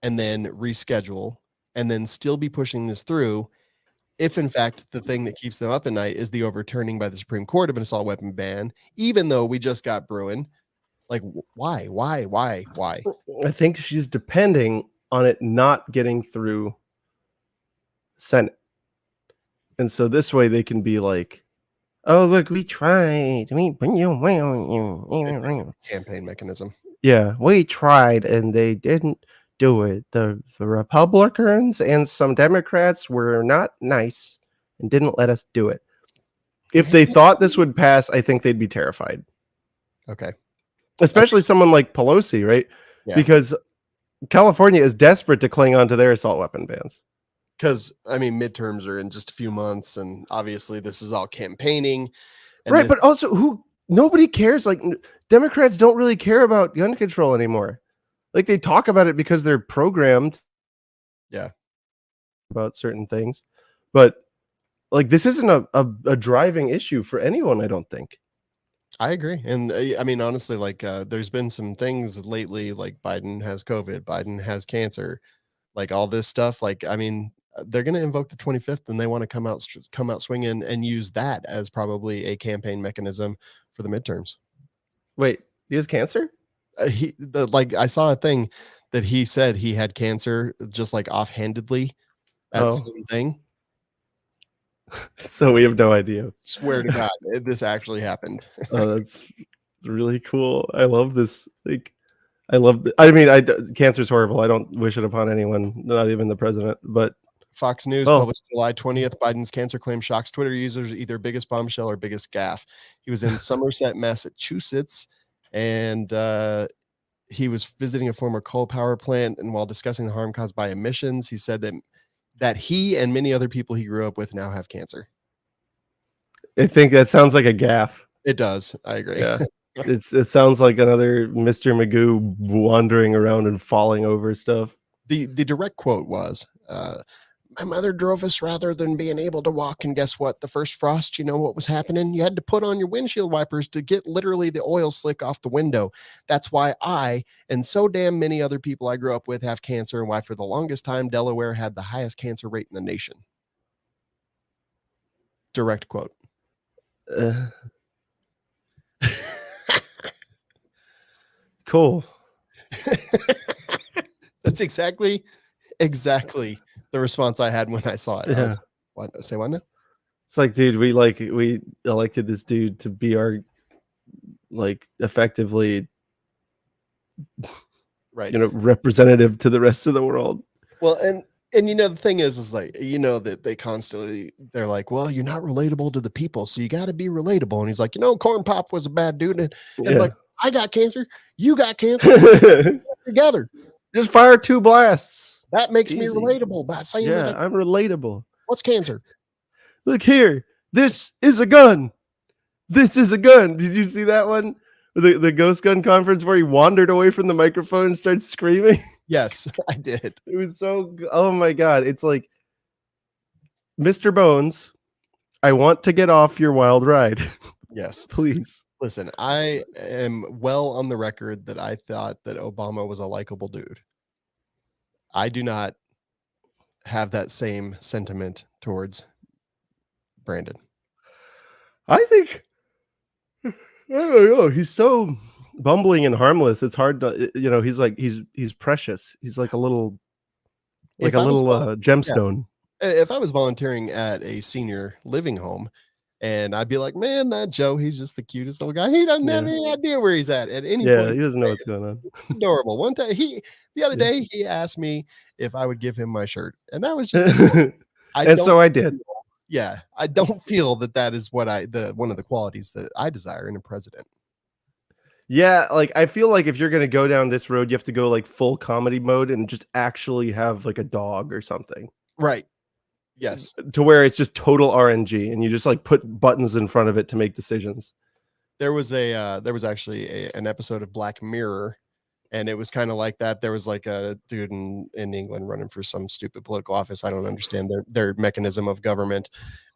Speaker 2: and then reschedule and then still be pushing this through if, in fact, the thing that keeps them up at night is the overturning by the Supreme Court of an assault weapon ban, even though we just got Bruin? Like, why?
Speaker 1: I think she's depending on it not getting through Senate. And so this way they can be like, oh, look, we tried.
Speaker 2: It's a campaign mechanism.
Speaker 1: Yeah, we tried and they didn't do it. The Republicans and some Democrats were not nice and didn't let us do it. If they thought this would pass, I think they'd be terrified.
Speaker 2: Okay.
Speaker 1: Especially someone like Pelosi, right?
Speaker 2: Yeah.
Speaker 1: Because California is desperate to cling on to their assault weapon bans.
Speaker 2: Because, I mean, midterms are in just a few months, and obviously this is all campaigning. And
Speaker 1: right, but also nobody cares. Like, Democrats don't really care about gun control anymore. Like, they talk about it because they're programmed.
Speaker 2: Yeah.
Speaker 1: About certain things. But, like, this isn't a driving issue for anyone, I don't think.
Speaker 2: I agree. And I mean, honestly, like, there's been some things lately, like Biden has COVID, Biden has cancer, like all this stuff. Like, I mean, they're going to invoke the 25th and they want to come out swinging and use that as probably a campaign mechanism for the midterms.
Speaker 1: Wait, he has cancer?
Speaker 2: Like, I saw a thing that he said he had cancer just like offhandedly at some thing.
Speaker 1: So we have no idea.
Speaker 2: Swear to God, this actually happened.
Speaker 1: Oh, that's really cool. I love this. Like, cancer's horrible. I don't wish it upon anyone, not even the president. But
Speaker 2: Fox News published July 20th. Biden's cancer claim shocks Twitter users, either biggest bombshell or biggest gaffe. He was in Somerset, Massachusetts, and he was visiting a former coal power plant. And while discussing the harm caused by emissions, he said that he and many other people he grew up with now have cancer.
Speaker 1: I think that sounds like a gaffe.
Speaker 2: It does. I agree.
Speaker 1: Yeah. It sounds like another Mr. Magoo wandering around and falling over stuff.
Speaker 2: The direct quote was, my mother drove us rather than being able to walk. And guess what? The first frost, you know what was happening? You had to put on your windshield wipers to get literally the oil slick off the window. That's why I and so damn many other people I grew up with have cancer, and why for the longest time Delaware had the highest cancer rate in the nation. Direct quote.
Speaker 1: Cool.
Speaker 2: That's exactly the response I had when I saw it.
Speaker 1: Yeah.
Speaker 2: I was, what? Say what now?
Speaker 1: It's like, dude, we elected this dude to be our, like, effectively,
Speaker 2: right,
Speaker 1: representative to the rest of the world.
Speaker 2: Well, and the thing is like, that they constantly, they're like, well, you're not relatable to the people, so you got to be relatable. And he's like, Corn Pop was a bad dude, and like, I got cancer, you got cancer, together,
Speaker 1: just fire 2 blasts.
Speaker 2: That makes me relatable by saying that
Speaker 1: I'm relatable.
Speaker 2: What's cancer?
Speaker 1: Look here, this is a gun. This is a gun. Did you see that one? The Ghost Gun conference where he wandered away from the microphone and started screaming?
Speaker 2: Yes, I did.
Speaker 1: It was so, oh my God. It's like, Mr. Bones, I want to get off your wild ride.
Speaker 2: Yes.
Speaker 1: Please.
Speaker 2: Listen, I am well on the record that I thought that Obama was a likable dude. I do not have that same sentiment towards Brandon.
Speaker 1: I think, I don't know, he's so bumbling and harmless. It's hard to, he's like, he's precious. He's like a little gemstone.
Speaker 2: Yeah. If I was volunteering at a senior living home, and I'd be like, man, that Joe, he's just the cutest little guy. He doesn't have any idea where he's at any point.
Speaker 1: He doesn't know what's going on.
Speaker 2: It's adorable. One time, the other day, he asked me if I would give him my shirt, and that was just
Speaker 1: so I did.
Speaker 2: Yeah, I don't feel that is what one of the qualities that I desire in a president.
Speaker 1: Yeah, like, I feel like if you're gonna go down this road, you have to go like full comedy mode and just actually have like a dog or something.
Speaker 2: Right. Yes.
Speaker 1: To where it's just total RNG and you just like put buttons in front of it to make decisions.
Speaker 2: There was actually an episode of Black Mirror, and it was kind of like that. There was like a dude in England running for some stupid political office. I don't understand their mechanism of government.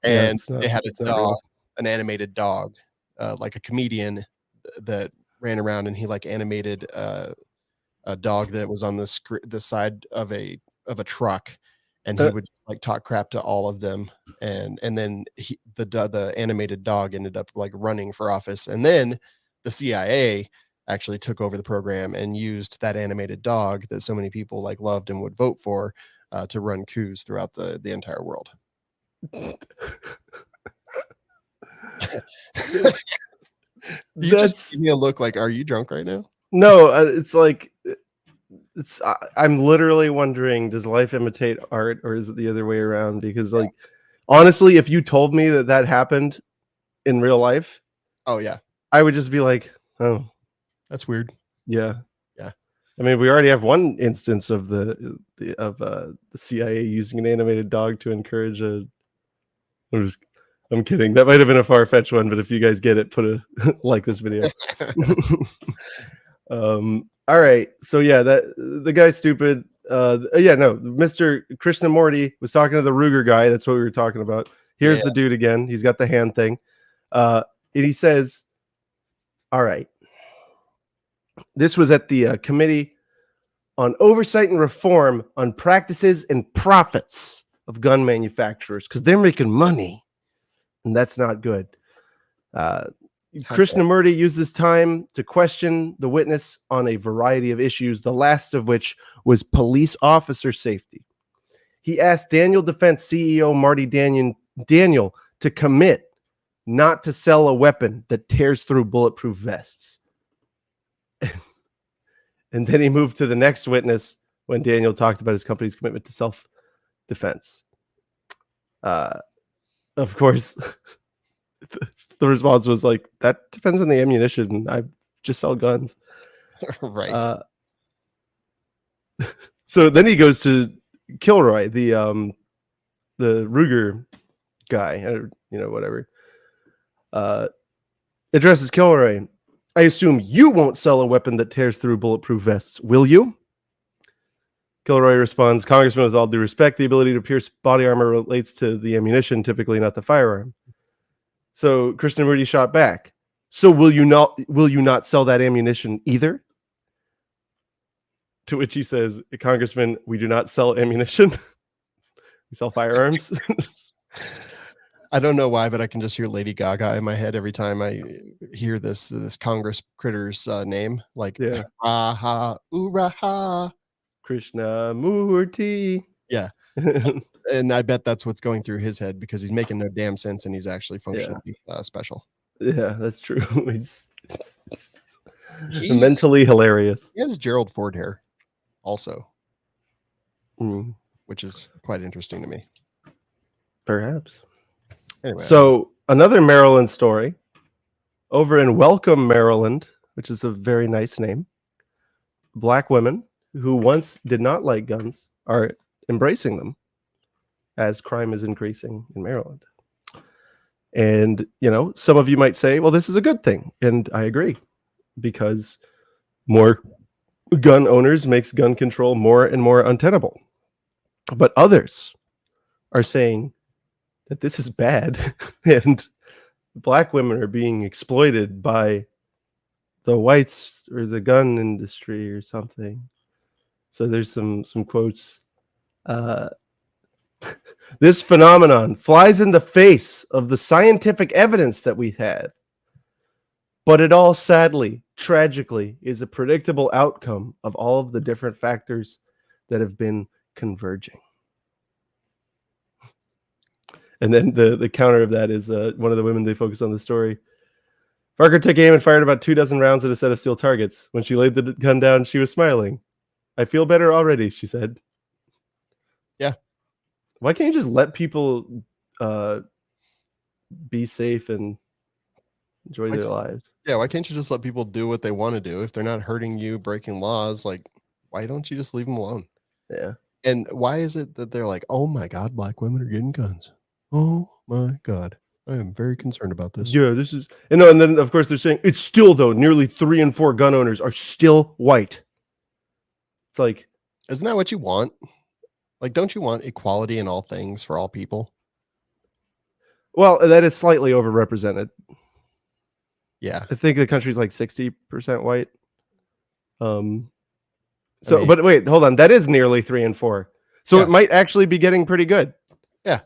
Speaker 2: And they had a dog, an animated dog, like a comedian that ran around, and he like animated a dog that was on the side of a truck. And he would like talk crap to all of them, and then the animated dog ended up like running for office, and then the CIA actually took over the program and used that animated dog that so many people like loved and would vote for to run coups throughout the entire world. You just give me a look like, are you drunk right now?
Speaker 1: No, it's like, I'm literally wondering, does life imitate art, or is it the other way around? Because like, honestly, if you told me that happened in real life,
Speaker 2: oh yeah,
Speaker 1: I would just be like, oh,
Speaker 2: that's weird.
Speaker 1: yeah.
Speaker 2: Yeah.
Speaker 1: I mean, we already have one instance of the CIA using an animated dog to encourage a. I'm kidding. That might have been a far-fetched one, but if you guys get it, put a like this video. All right. So yeah, that the guy's stupid. Yeah, no, Mr. Krishnamurti was talking to the Ruger guy. That's what we were talking about. Here's the dude again. He's got the hand thing. And he says, all right. This was at the Committee on Oversight and Reform on Practices and Profits of Gun Manufacturers, because they're making money, and that's not good. Krishnamurti used this time to question the witness on a variety of issues, the last of which was police officer safety. He asked Daniel Defense CEO Marty Daniel to commit not to sell a weapon that tears through bulletproof vests. And then he moved to the next witness when Daniel talked about his company's commitment to self-defense. Of course, the response was like, that depends on the ammunition. I just sell guns.
Speaker 2: Right.
Speaker 1: So then he goes to Kilroy, the Ruger guy, whatever. Addresses Kilroy. I assume you won't sell a weapon that tears through bulletproof vests, will you? Kilroy responds, Congressman, with all due respect, the ability to pierce body armor relates to the ammunition, typically not the firearm. So Krishnamurti shot back. So will you not sell that ammunition either? To which he says, Congressman, we do not sell ammunition. We sell firearms.
Speaker 2: I don't know why, but I can just hear Lady Gaga in my head every time I hear this Congress critter's name. Like, Raha, Uraha.
Speaker 1: Krishnamurti.
Speaker 2: Yeah. And I bet that's what's going through his head, because he's making no damn sense and he's actually functionally special.
Speaker 1: Yeah, that's true. He's mentally hilarious.
Speaker 2: He has Gerald Ford hair also, which is quite interesting to me.
Speaker 1: Perhaps.
Speaker 2: Anyway,
Speaker 1: so another Maryland story over in Welcome, Maryland, which is a very nice name. Black women who once did not like guns are embracing them as crime is increasing in Maryland. And, some of you might say, well, this is a good thing. And I agree, because more gun owners makes gun control more and more untenable. But others are saying that this is bad and black women are being exploited by the whites or the gun industry or something. So there's some quotes. This phenomenon flies in the face of the scientific evidence that we've had, but it all sadly, tragically, is a predictable outcome of all of the different factors that have been converging. And then the counter of that is one of the women they focus on the story. Parker took aim and fired about 24 rounds at a set of steel targets. When she laid the gun down, she was smiling. I feel better already, she said.
Speaker 2: Yeah.
Speaker 1: Why can't you just let people be safe and enjoy their lives?
Speaker 2: Yeah, why can't you just let people do what they want to do? If they're not hurting you, breaking laws, like, why don't you just leave them alone?
Speaker 1: Yeah.
Speaker 2: And why is it that they're like, oh my God, black women are getting guns? Oh my God. I am very concerned about this.
Speaker 1: Yeah, this is, and then of course they're saying it's still, though, nearly 3 in 4 gun owners are still white. It's like,
Speaker 2: isn't that what you want? Like, don't you want equality in all things for all people?
Speaker 1: Well, that is slightly overrepresented.
Speaker 2: Yeah.
Speaker 1: I think the country's like 60% white. But wait, hold on. That is nearly 3 in 4. So it might actually be getting pretty good.
Speaker 2: Yeah.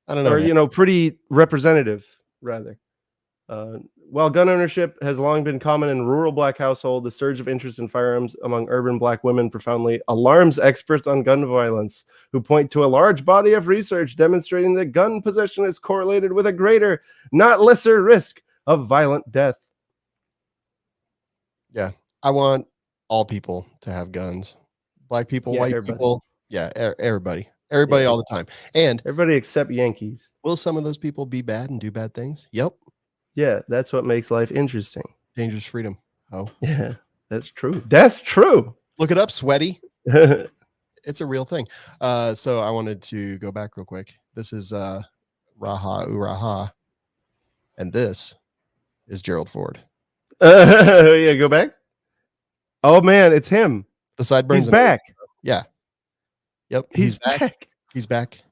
Speaker 2: I don't know.
Speaker 1: Or, pretty representative, rather. While gun ownership has long been common in rural black households, the surge of interest in firearms among urban black women profoundly alarms experts on gun violence, who point to a large body of research demonstrating that gun possession is correlated with a greater, not lesser risk of violent death.
Speaker 2: Yeah. I want all people to have guns. Black people,
Speaker 1: Yeah,
Speaker 2: white
Speaker 1: everybody.
Speaker 2: people. Yeah, everybody
Speaker 1: Yeah.
Speaker 2: all the time. And
Speaker 1: Everybody except Yankees.
Speaker 2: will some of those people be bad and do bad things? Yep.
Speaker 1: Yeah, that's what makes life interesting.
Speaker 2: Dangerous freedom. Oh,
Speaker 1: Yeah, that's true. That's true.
Speaker 2: look it up, sweaty.
Speaker 1: That's
Speaker 2: It's a real thing. So I wanted to go back real quick. This is Raha Uraha, and this is Gerald Ford.
Speaker 1: Yeah, go back. Oh man, it's him.
Speaker 2: The sideburns.
Speaker 1: He's back.
Speaker 2: Yeah. Yep.
Speaker 1: He's back.
Speaker 2: He's back.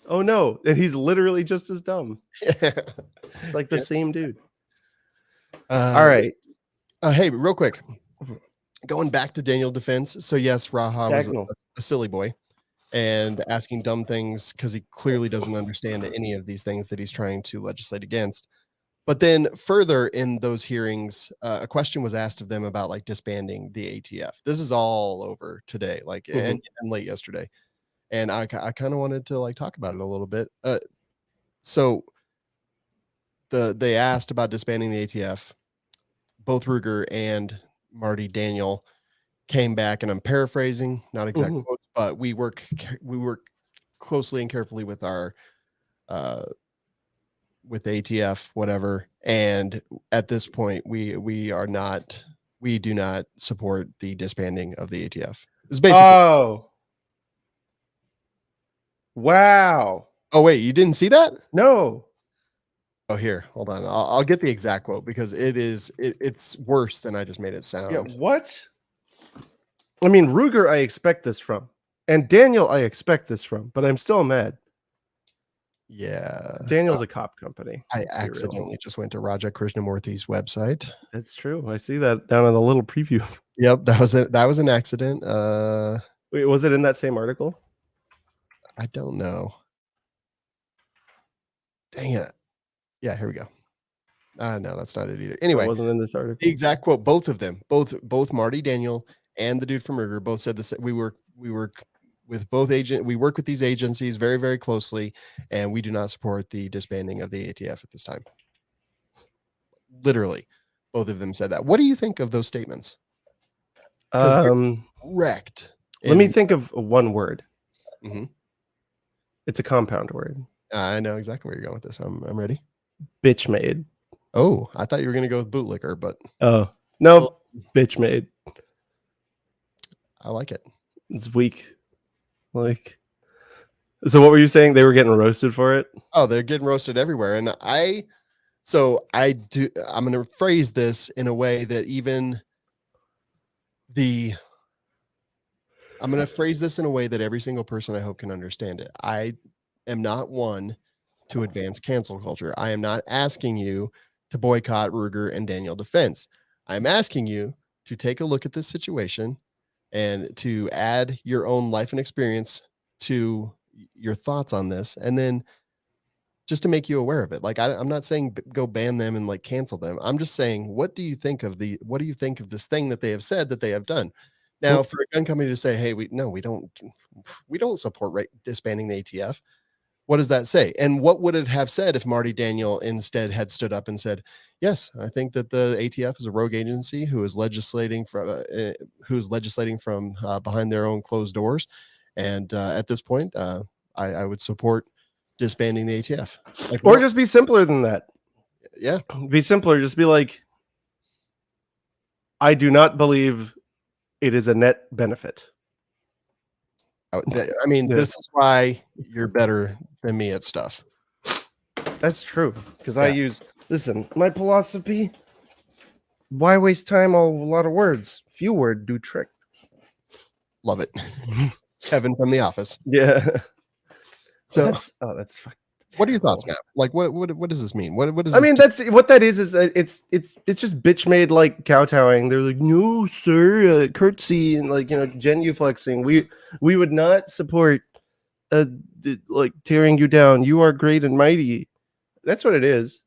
Speaker 1: Oh no, and he's literally just as dumb. It's like the same dude. All right.
Speaker 2: Hey, real quick. Going back to Daniel defense. So yes, Raha was a silly boy and asking dumb things because he clearly doesn't understand any of these things that he's trying to legislate against. But then further in those hearings, a question was asked of them about like disbanding the ATF. This is all over today, like and late yesterday. And I kind of wanted to like talk about it a little bit. So they asked about disbanding the ATF. Both Ruger and Marty Daniel came back, and I'm paraphrasing, not exact quotes, but we work closely and carefully with our with ATF, whatever. And at this point, we do not support the disbanding of the ATF. It's basically
Speaker 1: Wow.
Speaker 2: Oh wait, you didn't see that?
Speaker 1: No.
Speaker 2: Oh, here, hold on. I'll get the exact quote because it's worse than I just made it sound.
Speaker 1: Yeah, what? I mean, Ruger, I expect this from, and Daniel, I expect this from, but I'm still mad.
Speaker 2: Yeah,
Speaker 1: Daniel's a cop company.
Speaker 2: I accidentally just went to Raja Krishnamurthy's website.
Speaker 1: That's true. I see that down in the little preview.
Speaker 2: Yep, that was an accident.
Speaker 1: Wait, was it in that same article?
Speaker 2: I don't know. Dang it. Yeah, here we go. No, that's not it either. Anyway,
Speaker 1: it wasn't in this article.
Speaker 2: The exact quote, both of them, both Marty Daniel and the dude from Ruger both said this. We work with we work with these agencies very, very closely, and we do not support the disbanding of the ATF at this time. Literally, both of them said that. What do you think of those statements? Wrecked.
Speaker 1: Let me think of one word.
Speaker 2: Mm-hmm.
Speaker 1: It's a compound word.
Speaker 2: I know exactly where you're going with this. I'm ready.
Speaker 1: Bitch made.
Speaker 2: Oh, I thought you were going to go with bootlicker, but
Speaker 1: oh no, bitch made.
Speaker 2: I like it.
Speaker 1: It's weak. Like, so what were you saying? They were getting roasted for it?
Speaker 2: Oh, they're getting roasted everywhere. And I'm going to phrase this in a way that I'm going to phrase this in a way that every single person I hope can understand it. I am not one to advance cancel culture. I am not asking you to boycott Ruger and Daniel defense. I'm asking you to take a look at this situation and to add your own life and experience to your thoughts on this, and then just to make you aware of it. Like, I'm not saying go ban them and like cancel them. I'm just saying, what do you think of this thing that they have said that they have done? Now, for a gun company to say, hey, we don't support disbanding the ATF. What does that say? And what would it have said if Marty Daniel instead had stood up and said, yes, I think that the ATF is a rogue agency who is legislating from behind their own closed doors. And at this point, I would support disbanding the ATF. Like,
Speaker 1: or just be simpler than that.
Speaker 2: Yeah.
Speaker 1: Be simpler. Just be like, I do not believe it is a net benefit.
Speaker 2: I mean, this is why you're better than me at stuff.
Speaker 1: That's true. Because listen, my philosophy, why waste time on a lot of words? Few word do trick.
Speaker 2: Love it. Kevin from The Office.
Speaker 1: Yeah.
Speaker 2: So
Speaker 1: that's fucking.
Speaker 2: What are your thoughts, Matt? Like, what does this mean? What does
Speaker 1: I mean? That's what that is. It's just bitch made like kowtowing. They're like, no, sir, curtsy and like genuflexing. We would not support like tearing you down. You are great and mighty. That's what it is.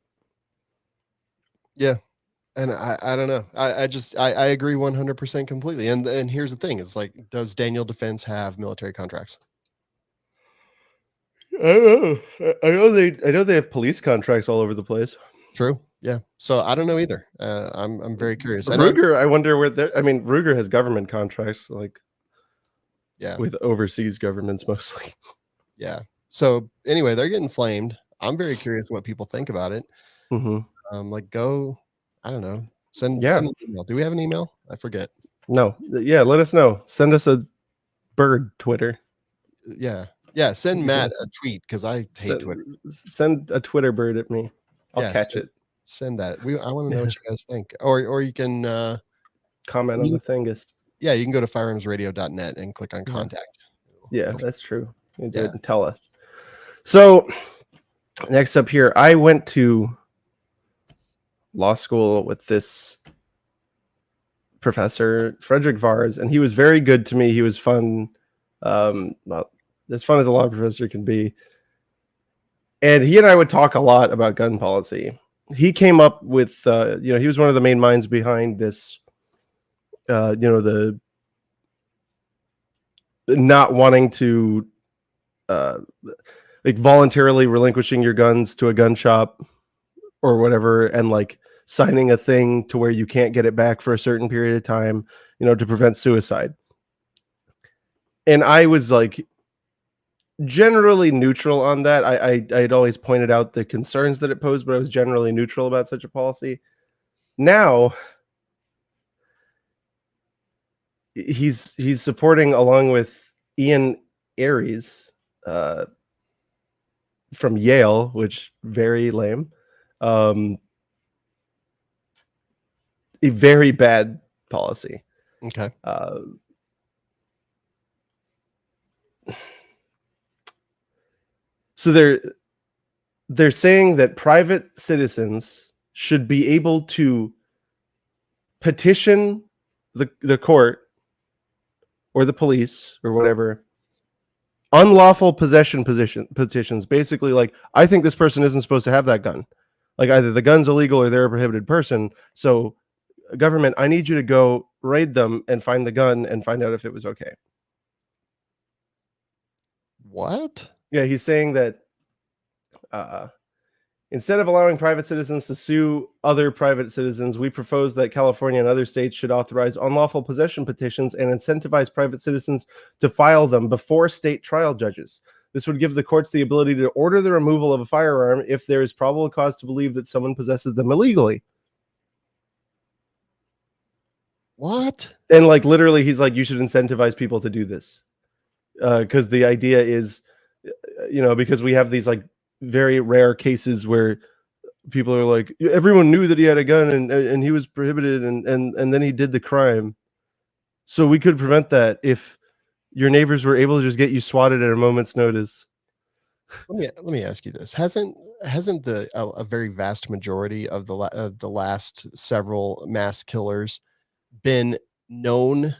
Speaker 2: Yeah, and I don't know. I agree 100% completely. And here's the thing: it's like, does Daniel Defense have military contracts?
Speaker 1: I don't know. I know they have police contracts all over the place.
Speaker 2: True. Yeah. So I don't know either. I'm very curious.
Speaker 1: Ruger, I wonder where they're. I mean, Ruger has government contracts. Like,
Speaker 2: Yeah.
Speaker 1: with overseas governments mostly.
Speaker 2: Yeah. So anyway, they're getting flamed. I'm very curious what people think about it. Like go, I don't know, send an email. Do we have an email? I forget.
Speaker 1: No. Yeah, let us know. Send us a bird Twitter.
Speaker 2: Yeah. Yeah. Send Matt a tweet because I hate Twitter.
Speaker 1: Send a Twitter bird at me. I'll catch it.
Speaker 2: Send that. I want to know what you guys think. Or you can
Speaker 1: comment on the thingus.
Speaker 2: Yeah, you can go to firearmsradio.net and click on contact.
Speaker 1: Yeah, that's true. You do it and tell us. So next up here, I went to law school with this professor, Frederick Vars, and he was very good to me. He was fun. Not as fun as a law professor can be. And he and I would talk a lot about gun policy. He came up with, he was one of the main minds behind this, the not wanting to, like voluntarily relinquishing your guns to a gun shop or whatever, and like signing a thing to where you can't get it back for a certain period of time, to prevent suicide. And I was like generally neutral on that. I'd always pointed out the concerns that it posed, but I was generally neutral about such a policy. Now he's supporting, along with Ian Aries from Yale, which very lame, a very bad policy.
Speaker 2: Okay.
Speaker 1: So they're saying that private citizens should be able to petition the court or the police or whatever, unlawful possession petitions, basically like, I think this person isn't supposed to have that gun. Like either the gun's illegal or they're a prohibited person. So government, I need you to go raid them and find the gun and find out if it was okay.
Speaker 2: What?
Speaker 1: Yeah, he's saying that instead of allowing private citizens to sue other private citizens, we propose that California and other states should authorize unlawful possession petitions and incentivize private citizens to file them before state trial judges. This would give the courts the ability to order the removal of a firearm if there is probable cause to believe that someone possesses them illegally.
Speaker 2: What?
Speaker 1: And like literally, he's like, you should incentivize people to do this. Because the idea is, because we have these like very rare cases where people are like, everyone knew that he had a gun and he was prohibited and then he did the crime. So we could prevent that if your neighbors were able to just get you swatted at a moment's notice.
Speaker 2: Let me ask you this: hasn't a very vast majority of the last several mass killers been known,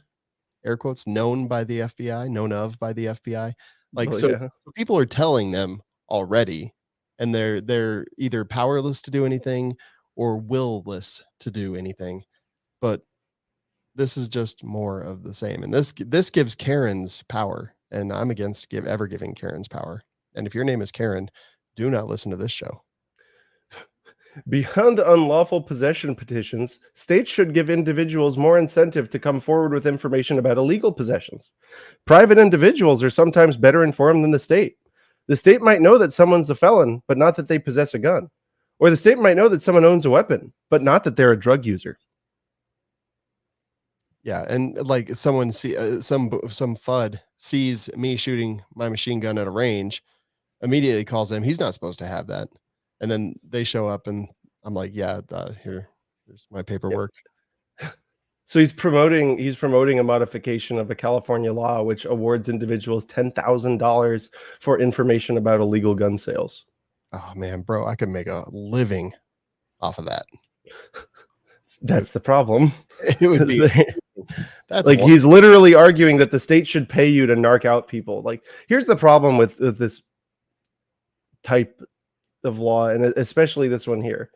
Speaker 2: air quotes, known by the FBI, known of by the FBI? Like, so people are telling them already, and they're either powerless to do anything or willless to do anything. But this is just more of the same, and this gives Karens power, and I'm against ever giving Karens power. And if your name is Karen, do not listen to this show.
Speaker 1: Beyond unlawful possession petitions, states should give individuals more incentive to come forward with information about illegal possessions. Private individuals are sometimes better informed than the state. The state might know that someone's a felon, but not that they possess a gun. Or the state might know that someone owns a weapon, but not that they're a drug user.
Speaker 2: Yeah, and like someone some FUD sees me shooting my machine gun at a range, immediately calls them. He's not supposed to have that. And then they show up and I'm like, yeah, here's my paperwork.
Speaker 1: Yeah. So he's promoting a modification of a California law which awards individuals $10,000 for information about illegal gun sales.
Speaker 2: Oh man, bro, I could make a living off of that.
Speaker 1: That's the problem.
Speaker 2: It would be. That's
Speaker 1: like he's literally arguing that the state should pay you to narc out people. Like, here's the problem with this type of law, and especially this one here.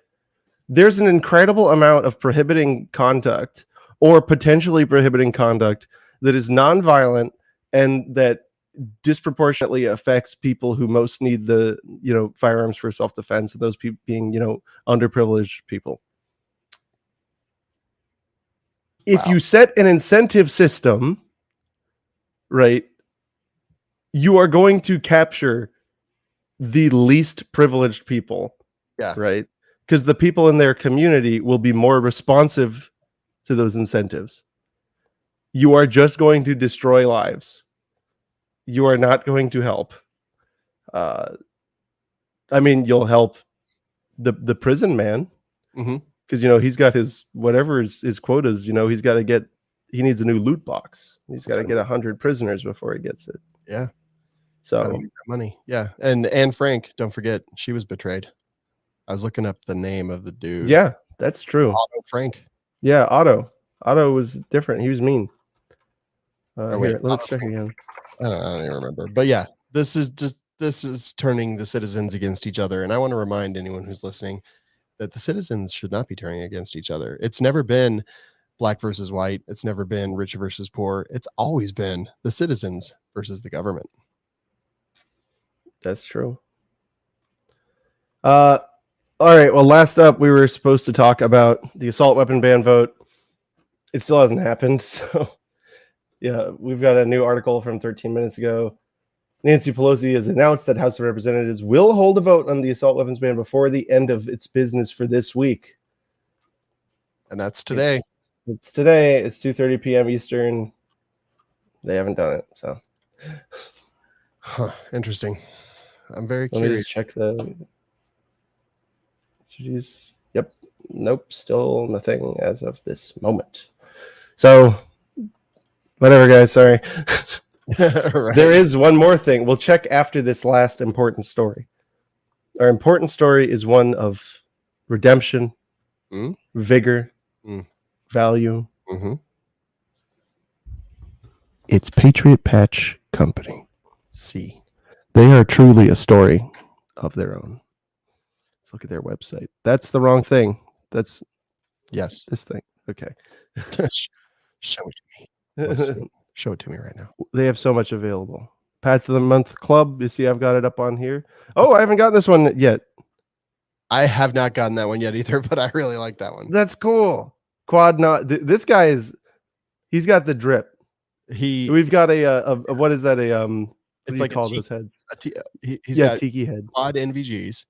Speaker 1: There's an incredible amount of prohibiting conduct or potentially prohibiting conduct that is nonviolent and that disproportionately affects people who most need the firearms for self-defense, and those people being underprivileged people. If you set an incentive system, right, you are going to capture the least privileged people.
Speaker 2: Yeah.
Speaker 1: Right. Because the people in their community will be more responsive to those incentives. You are just going to destroy lives. You are not going to help. I mean, you'll help the prison man, because he's got his whatever his quotas. He's got to get. He needs a new loot box. He's got to get 100 prisoners before he gets it.
Speaker 2: Yeah.
Speaker 1: So
Speaker 2: gotta make that money. Yeah, and Anne Frank, don't forget, she was betrayed. I was looking up the name of the dude.
Speaker 1: Yeah, that's true.
Speaker 2: Otto Frank.
Speaker 1: Yeah, Otto. Otto was different. He was mean.
Speaker 2: Wait,
Speaker 1: let's check again.
Speaker 2: I don't even remember. But yeah, this is turning the citizens against each other. And I want to remind anyone who's listening that the citizens should not be turning against each other. It's never been black versus white. It's never been rich versus poor. It's always been the citizens versus the government.
Speaker 1: That's true. All right. Well, last up, we were supposed to talk about the assault weapon ban vote. It still hasn't happened. So, yeah, we've got a new article from 13 minutes ago. Nancy Pelosi has announced that House of Representatives will hold a vote on the assault weapons ban before the end of its business for this week.
Speaker 2: And that's today.
Speaker 1: It's today. It's 2:30 p.m. Eastern. They haven't done it. So,
Speaker 2: interesting. I'm very
Speaker 1: Let
Speaker 2: curious.
Speaker 1: me just check the. Yep. Nope. Still nothing as of this moment. So, whatever, guys. Sorry. Right. There is one more thing. We'll check after this last important story. Our important story is one of redemption, vigor, value. It's Patriot Patch Company.
Speaker 2: See.
Speaker 1: They are truly a story of their own. Let's look at their website. That's the wrong thing. That's
Speaker 2: yes.
Speaker 1: This thing. Okay.
Speaker 2: Show it to me. Let's see. Show it to me right now.
Speaker 1: They have so much available. Patch of the Month Club. You see, I've got it up on here. Oh, I haven't gotten this one yet.
Speaker 2: I have not gotten that one yet either, but I really like that one.
Speaker 1: That's cool. Quad not. This guy he's got the drip. We've got a what is that?
Speaker 2: It's like
Speaker 1: call those heads.
Speaker 2: He's got
Speaker 1: tiki head.
Speaker 2: quad NVGs.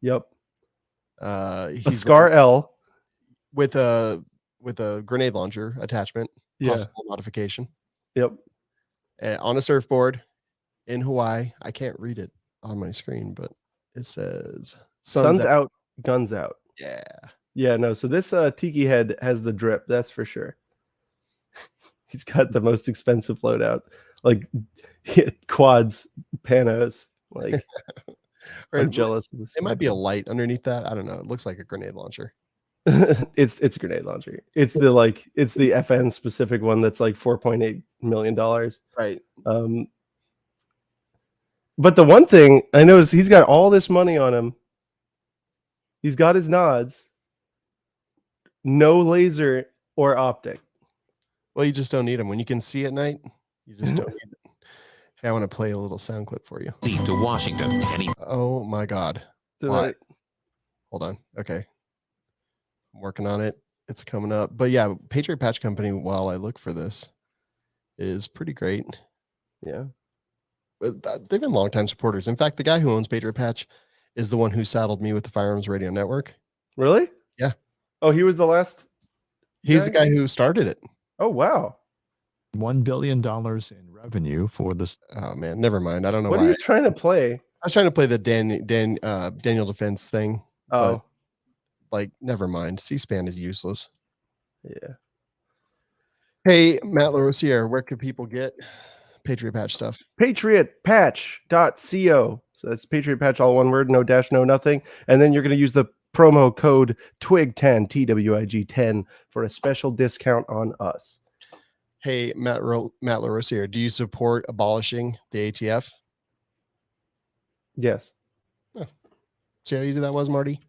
Speaker 1: Yep.
Speaker 2: He's
Speaker 1: Scar L
Speaker 2: with a grenade launcher attachment.
Speaker 1: Yeah.
Speaker 2: Possible modification.
Speaker 1: Yep.
Speaker 2: On a surfboard in Hawaii. I can't read it on my screen, but it says
Speaker 1: Sun's out, guns out.
Speaker 2: Yeah.
Speaker 1: Yeah, no. So this tiki head has the drip, that's for sure. He's got the most expensive loadout. Like quads, panos. Like I'm jealous of this.
Speaker 2: It might be a light underneath that. I don't know. It looks like a grenade launcher.
Speaker 1: It's a grenade launcher. It's the FN specific one that's like $4.8 million.
Speaker 2: Right.
Speaker 1: But the one thing I noticed, he's got all this money on him. He's got his nods. No laser or optic.
Speaker 2: Well, you just don't need them. When you can see at night, you just don't need it. Hey, I want to play a little sound clip for you.
Speaker 3: To Washington.
Speaker 2: Oh my God. Why? Hold on. Okay. I'm working on it. It's coming up. But yeah, Patriot Patch Company, while I look for this, is pretty great.
Speaker 1: Yeah.
Speaker 2: They've been longtime supporters. In fact, the guy who owns Patriot Patch is the one who saddled me with the Firearms Radio Network.
Speaker 1: Really?
Speaker 2: Yeah.
Speaker 1: Oh, he was the last?
Speaker 2: He's the guy who started it.
Speaker 1: Oh, wow.
Speaker 4: $1 billion in revenue for this.
Speaker 2: Oh, man. Never mind. I don't know
Speaker 1: what
Speaker 2: why.
Speaker 1: Are you trying to play?
Speaker 2: I was trying to play the Daniel Defense thing.
Speaker 1: Oh.
Speaker 2: But, never mind. C-SPAN is useless.
Speaker 1: Yeah.
Speaker 2: Hey, Matt Larosiere, where can people get Patriot Patch stuff?
Speaker 1: PatriotPatch.co. So that's Patriot Patch, all one word, no dash, no nothing. And then you're going to use the promo code TWIG10, TWIG10, for a special discount on us.
Speaker 2: Hey, Matt Larosiere, do you support abolishing the ATF?
Speaker 1: Yes.
Speaker 2: Oh. See how easy that was, Marty?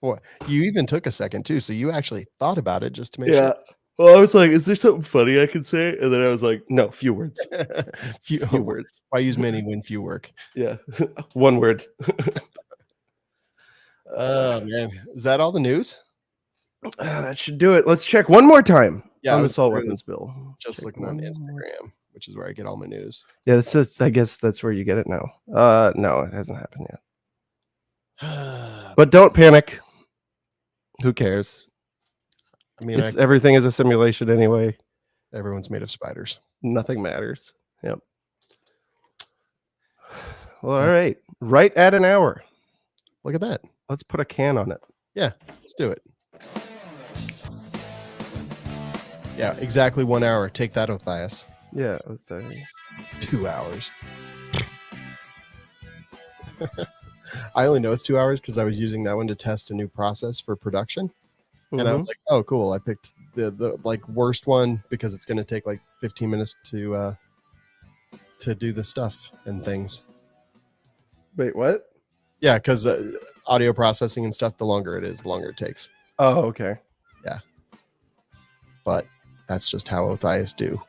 Speaker 2: Well, you even took a second too, so you actually thought about it just to make sure.
Speaker 1: Well, I was like, is there something funny I could say? And then I was like, no, few words.
Speaker 2: few words. Why use many when few work?
Speaker 1: Yeah. One word.
Speaker 2: Oh, man. Is that all the news?
Speaker 1: That should do it. Let's check one more time.
Speaker 2: Yeah, I
Speaker 1: on
Speaker 2: was
Speaker 1: assault
Speaker 2: literally
Speaker 1: weapons bill.
Speaker 2: just
Speaker 1: Check
Speaker 2: looking on
Speaker 1: one.
Speaker 2: Instagram, which is where I get all my news.
Speaker 1: Yeah, I guess that's where you get it now. No, it hasn't happened yet. But don't panic. Who cares?
Speaker 2: I mean,
Speaker 1: Everything is a simulation anyway.
Speaker 2: everyone's made of spiders.
Speaker 1: Nothing matters. Yep. Well, all right. Right at an hour.
Speaker 2: Look at that.
Speaker 1: Let's put a can on it.
Speaker 2: Yeah, let's do it. Yeah, exactly 1 hour. Take that, Othais.
Speaker 1: Yeah.
Speaker 2: 2 hours. I only know it's 2 hours because I was using that one to test a new process for production. And I was like, oh, cool. I picked the like worst one because it's going to take like 15 minutes to do the stuff and things.
Speaker 1: Wait, what?
Speaker 2: Yeah, because audio processing and stuff, the longer it is, the longer it takes.
Speaker 1: Oh, okay.
Speaker 2: But that's just how Othais do.